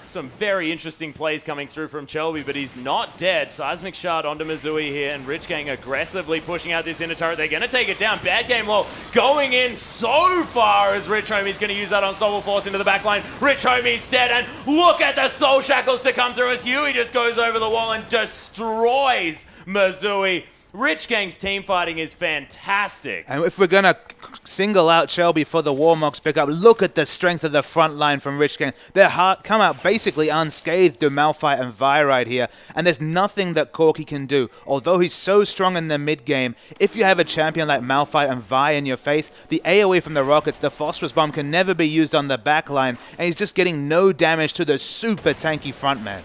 Some very interesting plays coming through from Shelby, but he's not dead. Seismic Shard onto Mizooie here, and Rich Gang aggressively pushing out this inner turret. They're going to take it down. Bad game low. Going in so far as Rich Homie's going to use that Unstoppable Force into the back line. Rich Homie's dead, and look at the Soul Shackles to come through as Huey just goes over the wall and destroys Mizooie. Rich Gang's team fighting is fantastic. And if we're going to single out Shelby for the Warmox pickup, look at the strength of the front line from Rich Gang. They come out basically unscathed to Malphite and Vi right here, and there's nothing that Corki can do. Although he's so strong in the mid-game, if you have a champion like Malphite and Vi in your face, the AoE from the rockets, the Phosphorus Bomb, can never be used on the back line, and he's just getting no damage to the super tanky front man.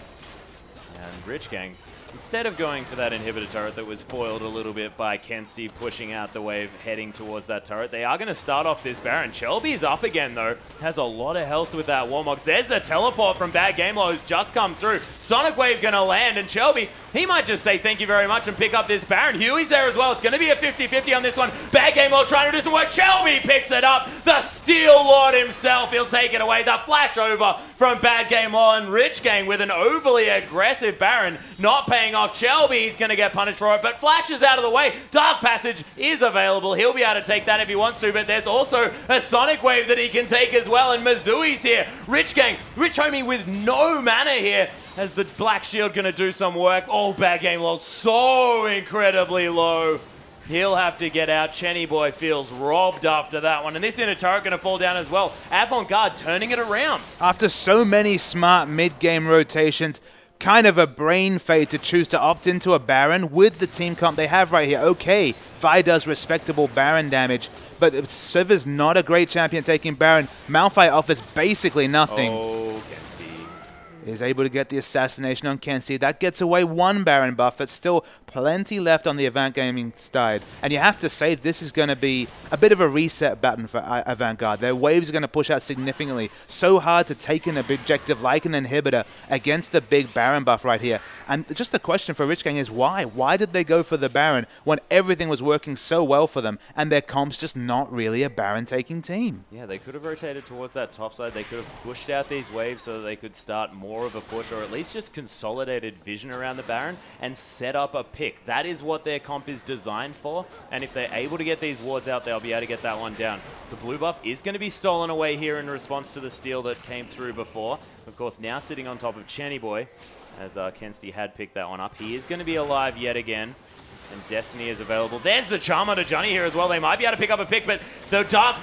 And Rich Gang Instead of going for that inhibitor turret that was foiled a little bit by Kensti pushing out the wave, heading towards that turret, they are going to start off this Baron. Chelby's up again, though. Has a lot of health with that Warmox. There's the teleport from Bad Game Low who's just come through. Sonic Wave going to land, and Chelby, he might just say thank you very much and pick up this Baron. Huey's there as well. It's going to be a 50-50 on this one. Bad Game Low trying to do some work. Chelby picks it up. The Steel Lord himself, he'll take it away. The flash over from Bad Game Low, and Rich Gang with an overly aggressive Baron, not paying off. Shelby, he's going to get punished for it, but Flash is out of the way. Dark Passage is available. He'll be able to take that if he wants to, but there's also a Sonic Wave that he can take as well, and Mizui's here. Rich Gang, Rich Homie with no mana here. As the Black Shield going to do some work. Oh, Bad Game Low, so incredibly low. He'll have to get out. Chenny Boy feels robbed after that one. And this inner turret going to fall down as well. Avant Garde turning it around. After so many smart mid-game rotations, kind of a brain fade to choose to opt into a Baron with the team comp they have right here. Okay, Vi does respectable Baron damage, but Siv's not a great champion taking Baron. Malphite offers basically nothing. Oh, Kensti is able to get the assassination on Kensti. That gets away one Baron buff. It's still plenty left on the Avant Gaming side. And you have to say this is going to be a bit of a reset button for Avant Garde. Their waves are going to push out significantly. So hard to take an objective like an inhibitor against the big Baron buff right here. And just the question for Rich Gang is why? Why did they go for the Baron when everything was working so well for them and their comp's just not really a Baron taking team? Yeah, they could have rotated towards that top side. They could have pushed out these waves so that they could start more of a push, or at least just consolidated vision around the Baron and set up a pick. That is what their comp is designed for, and if they're able to get these wards out, they'll be able to get that one down. The blue buff is going to be stolen away here in response to the steal that came through before. Of course, now sitting on top of Chenny Boy, as Kensti had picked that one up. He is going to be alive yet again. And Destiny is available. There's the charm onto Johnny here as well. They might be able to pick up a pick, but the Dark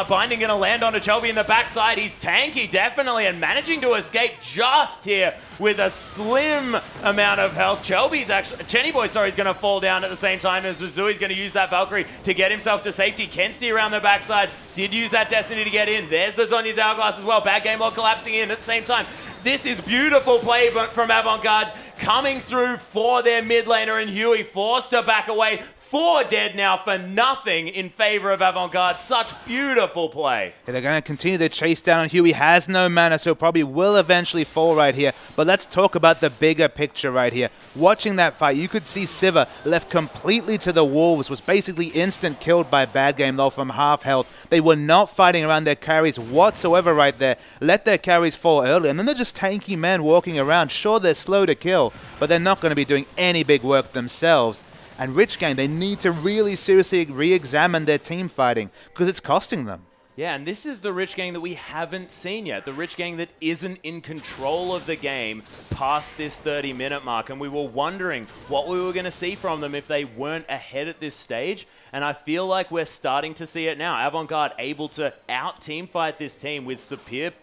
Binding going to land onto Chelby in the backside. He's tanky, definitely, and managing to escape just here with a slim amount of health. Chenny Boy, sorry, is going to fall down at the same time as Mizui's going to use that Valkyrie to get himself to safety. Kensti around the backside did use that Destiny to get in. There's the Zonya's Hourglass as well. Bad Game Low collapsing in at the same time. This is beautiful play from Avant Garde coming through for their mid laner, and Huey forced to back away. 4 dead now for nothing in favor of Avant Garde. Such beautiful play. Yeah, they're going to continue their chase down. Huey has no mana, so probably will eventually fall right here. But let's talk about the bigger picture right here. Watching that fight, you could see Siva left completely to the wolves, was basically instant killed by Bad Game Low from half health. They were not fighting around their carries whatsoever right there. Let their carries fall early, and then they're just tanky men walking around. Sure, they're slow to kill, but they're not going to be doing any big work themselves. And Rich Gang, they need to really seriously re-examine their team fighting because it's costing them. Yeah, and this is the Rich Gang that we haven't seen yet. The Rich Gang that isn't in control of the game past this 30-minute mark. And we were wondering what we were going to see from them if they weren't ahead at this stage. And I feel like we're starting to see it now. Avant Garde able to out-team fight this team with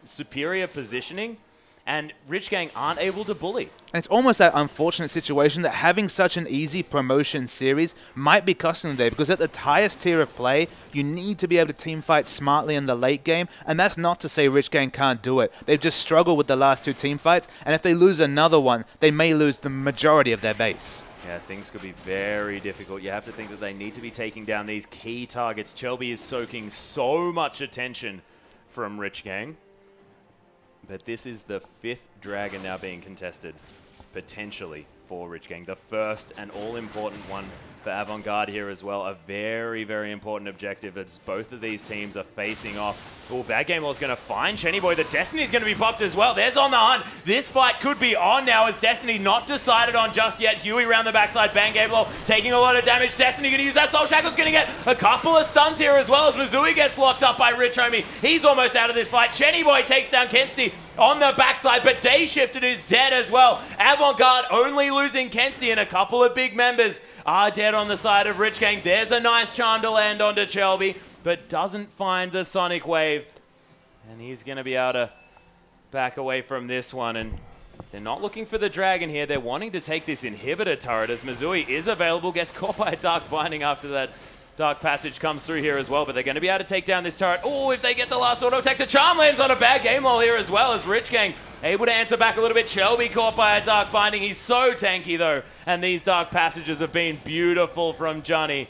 superior positioning. And Rich Gang aren't able to bully. And it's almost that unfortunate situation that having such an easy promotion series might be costing them there, because at the highest tier of play, you need to be able to team fight smartly in the late game, and that's not to say Rich Gang can't do it. They've just struggled with the last 2 team fights, and if they lose another one, they may lose the majority of their base. Yeah, things could be very difficult. You have to think that they need to be taking down these key targets. Chelby is soaking so much attention from Rich Gang. But this is the 5th dragon now being contested, potentially, for Rich Gang. The first and all-important one for Avant Garde here as well. A very, very important objective as both of these teams are facing off. Oh, Bad Game Low is going to find Chenny Boy. The Destiny's going to be popped as well. There's on the hunt. This fight could be on now as Destiny not decided on just yet. Huey around the backside. Bad Game Low taking a lot of damage. Destiny going to use that Soul Shackle's going to get a couple of stuns here as well as Mizui gets locked up by Rich Homie. He's almost out of this fight. Chenny Boy takes down Kensti on the backside, but Day Shifted is dead as well. Avant Garde only losing Kensti, and a couple of big members are dead on the side of Rich Gang. There's a nice charm to land onto Chelby, but doesn't find the Sonic Wave. And he's going to be able to back away from this one. And they're not looking for the dragon here. They're wanting to take this inhibitor turret as Mizui is available. Gets caught by a Dark Binding after that Dark Passage comes through here as well, but they're going to be able to take down this turret. Oh, if they get the last auto attack, the Charm lands on a bad game wall here as well, as Rich Gang able to answer back a little bit. Shelby caught by a Dark Binding. He's so tanky though, and these Dark Passages have been beautiful from Johnny.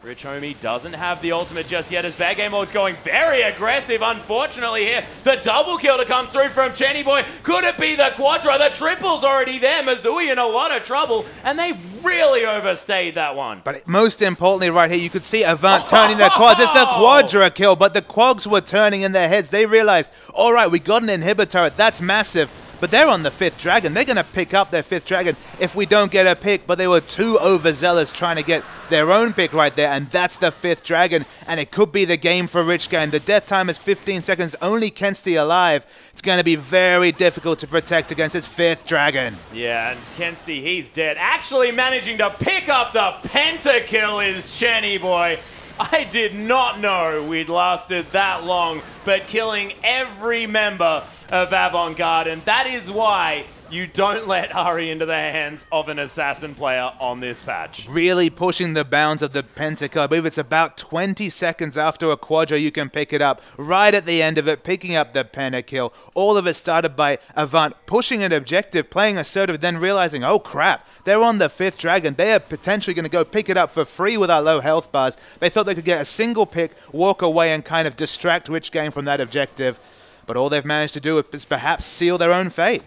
Rich Homie doesn't have the ultimate just yet as Bad Game Lord's going very aggressive, unfortunately here. The double kill to come through from Chenny Boy. Could it be the Quadra? The triple's already there. Missouri in a lot of trouble, and they really overstayed that one. But most importantly right here, you could see Avant turning their quads. It's the Quadra kill, but the Quags were turning in their heads. They realized, all right, we got an inhibitor. That's massive. But they're on the 5th Dragon. They're going to pick up their 5th Dragon if we don't get a pick. But they were too overzealous trying to get their own pick right there. And that's the 5th Dragon. And it could be the game for Rich Gang. The death time is 15 seconds. Only Kensty alive. It's going to be very difficult to protect against his 5th Dragon. Yeah, and Kensty, he's dead. Actually managing to pick up the pentakill is Chenny Boy. I did not know we'd lasted that long, but killing every member of Avant Garde, and that is why you don't let Ari into the hands of an assassin player on this patch. Really pushing the bounds of the pentakill. I believe it's about 20 seconds after a Quadra you can pick it up. Right at the end of it, picking up the pentakill. All of it started by Avant pushing an objective, playing assertive, then realizing, oh crap, they're on the 5th Dragon. They are potentially going to go pick it up for free with our low health bars. They thought they could get a single pick, walk away, and kind of distract Rich Gang from that objective. But all they've managed to do is perhaps seal their own fate.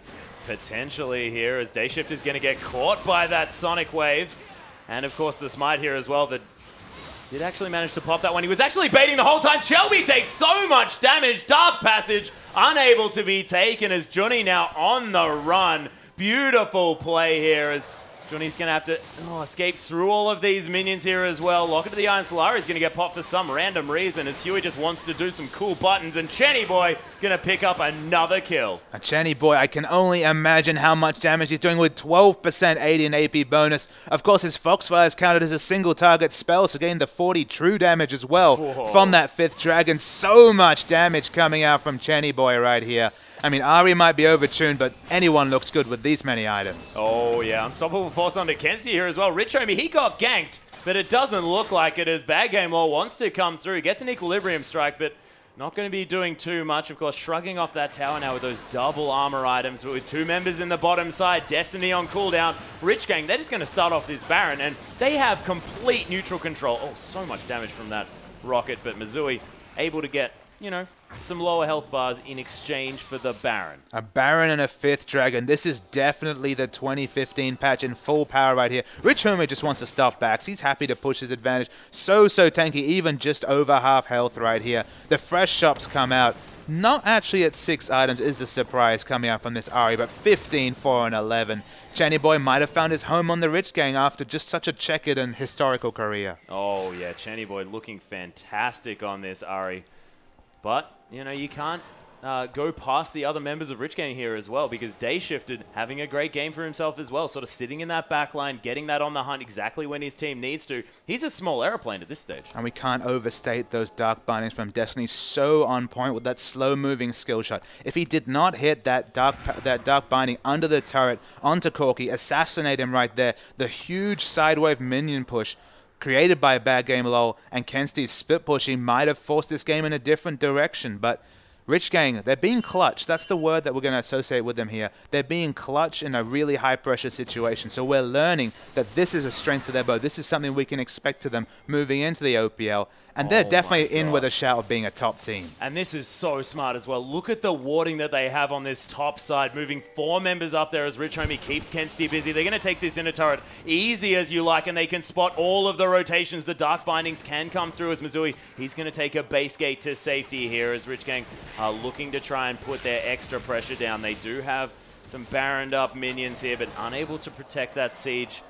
Potentially here, as Dayshift is going to get caught by that Sonic Wave. And of course the Smite here as well that did actually manage to pop that one. He was actually baiting the whole time. Shelby takes so much damage. Dark Passage unable to be taken as Johnny now on the run. Beautiful play here as Johnny's going to have to escape through all of these minions here as well. Lock it to the Iron Solari is going to get popped for some random reason as Huey just wants to do some cool buttons. And Chenny Boy going to pick up another kill. A Chenny Boy, I can only imagine how much damage he's doing with 12% AD and AP bonus. Of course, his Foxfire is counted as a single target spell, so getting the 40 true damage as well from that 5th Dragon. So much damage coming out from Chenny Boy right here. I mean, Ari might be overtuned, but anyone looks good with these many items. Oh, yeah. Unstoppable Force onto Kensty here as well. Rich Homie, he got ganked, but it doesn't look like it as Bad Game Law wants to come through. Gets an Equilibrium Strike, but not going to be doing too much. Of course, shrugging off that tower now with those double armor items. But with 2 members in the bottom side, Destiny on cooldown. Rich Gang, they're just going to start off this Baron, and they have complete neutral control. Oh, so much damage from that rocket, but Missouri able to get, you know, some lower health bars in exchange for the Baron. A Baron and a 5th Dragon. This is definitely the 2015 patch in full power right here. Rich Homie just wants to stuff backs. He's happy to push his advantage. So tanky, even just over half health right here. The fresh shops come out. Not actually at 6 items is a surprise coming out from this Ari, but 15, 4, and 11. Chenny Boy might have found his home on the Rich Gang after just such a checkered and historical career. Oh yeah, Chenny Boy looking fantastic on this Ari. But, you know, you can't go past the other members of Rich Gang here as well, because Dayshifted having a great game for himself as well, sort of sitting in that back line, getting that on the hunt exactly when his team needs to. He's a small aeroplane at this stage. And we can't overstate those Dark Bindings from Destiny. So on point with that slow-moving skill shot. If he did not hit that Dark Binding under the turret onto Corki, assassinate him right there, the huge sidewave minion push created by a Bad Game LOL and Kensty's spit pushing might have forced this game in a different direction, but Rich Gang, they're being clutch. That's the word that we're going to associate with them here. They're being clutch in a really high-pressure situation. So we're learning that this is a strength to their bow. This is something we can expect to them moving into the OPL. And they're definitely in with a shout of being a top team. And this is so smart as well. Look at the warding that they have on this top side, moving 4 members up there as Rich Homie keeps Kensty busy. They're going to take this inner turret easy as you like, and they can spot all of the rotations. The Dark Bindings can come through as Missouri. He's going to take a base gate to safety here as Rich Gang are looking to try and put their extra pressure down. They do have some baroned up minions here, but unable to protect that siege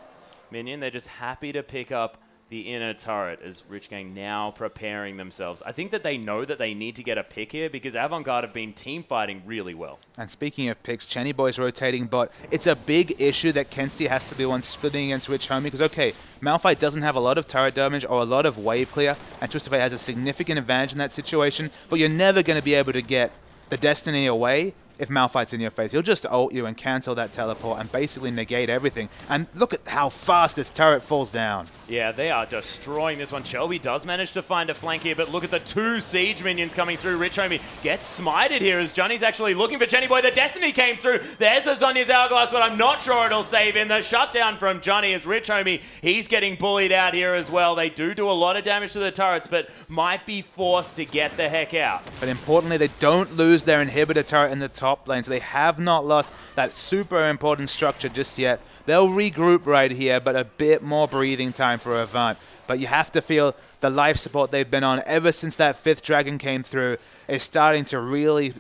minion. They're just happy to pick up the inner turret as Rich Gang now preparing themselves. I think that they know that they need to get a pick here because Avant Garde have been team fighting really well. And speaking of picks, Chenny Boy's rotating bot. It's a big issue that Kensty has to be one splitting against Rich Homie because, okay, Malphite doesn't have a lot of turret damage or a lot of wave clear, and Twistify has a significant advantage in that situation, but you're never going to be able to get the Destiny away if Malphite's in your face. He'll just ult you and cancel that teleport and basically negate everything. And look at how fast this turret falls down. Yeah, they are destroying this one. Shelby does manage to find a flank here, but look at the 2 siege minions coming through. Rich Homie gets smited here as Johnny's actually looking for Chenny Boy. The Destiny came through. There's a Zhonya's Hourglass, but I'm not sure it'll save him. The shutdown from Johnny as Rich Homie, he's getting bullied out here as well. They do a lot of damage to the turrets, but might be forced to get the heck out. But importantly, they don't lose their inhibitor turret in the top lane, so they have not lost that super important structure just yet. They'll regroup right here, but a bit more breathing time for Avant. But you have to feel the life support they've been on ever since that 5th dragon came through is starting to really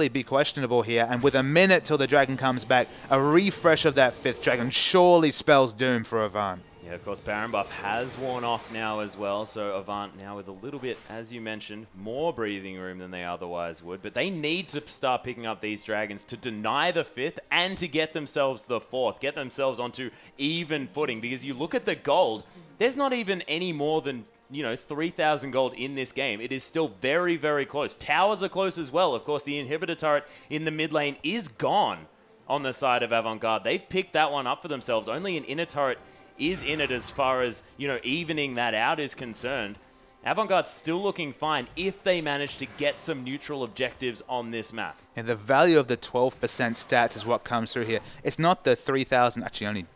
be questionable here. And with a minute till the dragon comes back, a refresh of that 5th dragon surely spells doom for Avant. Yeah, of course, Baron buff has worn off now as well, so Avant now with a little bit, as you mentioned, more breathing room than they otherwise would, but they need to start picking up these dragons to deny the 5th and to get themselves the 4th, get themselves onto even footing, because you look at the gold, there's not even any more than 3,000 gold in this game. It is still very, very close. Towers are close as well. Of course, the inhibitor turret in the mid lane is gone on the side of Avant Garde. They've picked that one up for themselves. Only an inner turret is in it as far as, evening that out is concerned. Avant Garde's still looking fine if they manage to get some neutral objectives on this map. And the value of the 12% stats is what comes through here. It's not the 3,000, actually only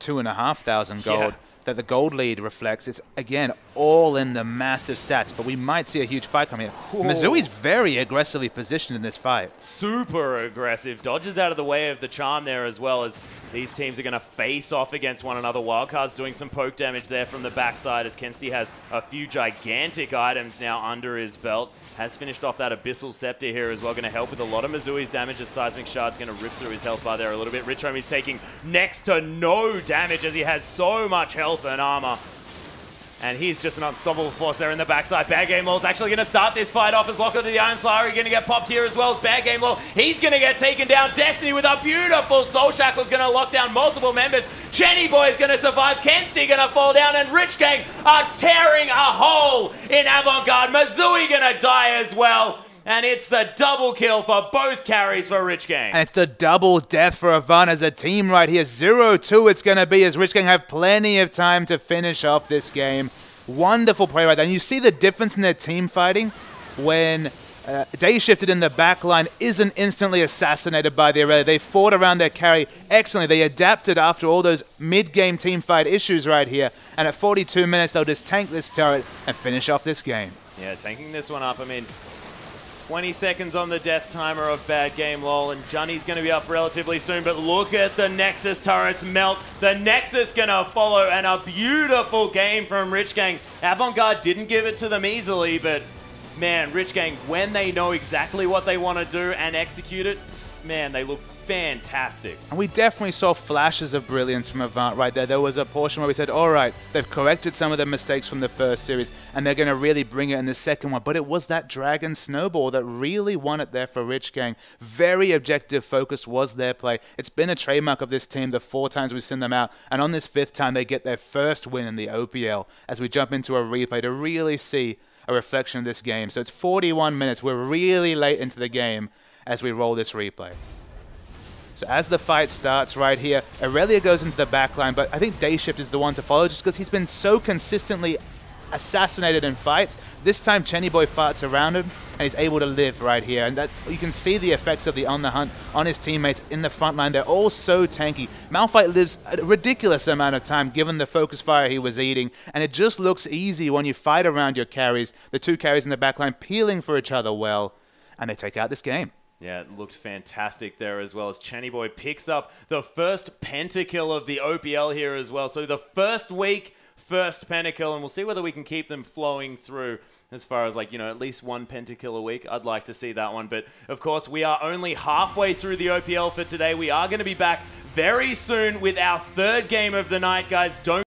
2,500 gold that the gold lead reflects. It's, again, all in the massive stats, but we might see a huge fight coming here. Mizooie's very aggressively positioned in this fight. Super aggressive. Dodges out of the way of the charm there as well, as these teams are going to face off against one another. Wildcard's doing some poke damage there from the backside as Kensti has a few gigantic items now under his belt. Has finished off that Abyssal Scepter here as well. Going to help with a lot of Mizooie's damage as Seismic Shard's going to rip through his health bar there a little bit. Rich Homie's taking next to no damage as he has so much health and armor. And he's just an unstoppable force there in the backside. Bad Game Law's actually going to start this fight off as Locker to the Iron Slayer going to get popped here as well. Bad Game Law, he's going to get taken down. Destiny with a beautiful Soul Shackle is going to lock down multiple members. Chenny Boy is going to survive. Kensti going to fall down. And Rich Gang are tearing a hole in Avant Garde. Mizooie going to die as well. And it's the double kill for both carries for Rich Gang. And it's the double death for Avant as a team right here. 0-2 it's going to be as Rich Gang have plenty of time to finish off this game. Wonderful play right there. And you see the difference in their team fighting when Day Shifted in the back line isn't instantly assassinated by the Aurelia. They fought around their carry excellently. They adapted after all those mid-game team fight issues right here. And at 42 minutes, they'll just tank this turret and finish off this game. Yeah, tanking this one up. I mean, 20 seconds on the death timer of Bad Game Lol, and Johnny's going to be up relatively soon, but look at the Nexus turrets melt. The Nexus going to follow, and a beautiful game from Rich Gang. Avant Garde didn't give it to them easily, but man, Rich Gang, when they know exactly what they want to do and execute it, man, they look fantastic. And we definitely saw flashes of brilliance from Avant right there. There was a portion where we said, all right, they've corrected some of the mistakes from the first series, and they're going to really bring it in the second one. But it was that Dragon Snowball that really won it there for Rich Gang. Very objective focus was their play. It's been a trademark of this team the 4 times we've seen them out, and on this 5th time, they get their first win in the OPL as we jump into a replay to really see a reflection of this game. So it's 41 minutes. We're really late into the game as we roll this replay. So as the fight starts right here, Aurelia goes into the backline, but I think Day Shift is the one to follow just because he's been so consistently assassinated in fights. This time Chenny Boy farts around him and he's able to live right here. And that you can see the effects of the On the Hunt on his teammates in the front line. They're all so tanky. Malphite lives a ridiculous amount of time given the focus fire he was eating. And it just looks easy when you fight around your carries, the 2 carries in the backline peeling for each other well. And they take out this game. Yeah, it looked fantastic there as well as Chenny Boy picks up the first pentakill of the OPL here as well. So the first week, first pentakill, and we'll see whether we can keep them flowing through as far as at least 1 pentakill a week. I'd like to see that one. But of course, we are only halfway through the OPL for today. We are going to be back very soon with our 3rd game of the night, guys. Don't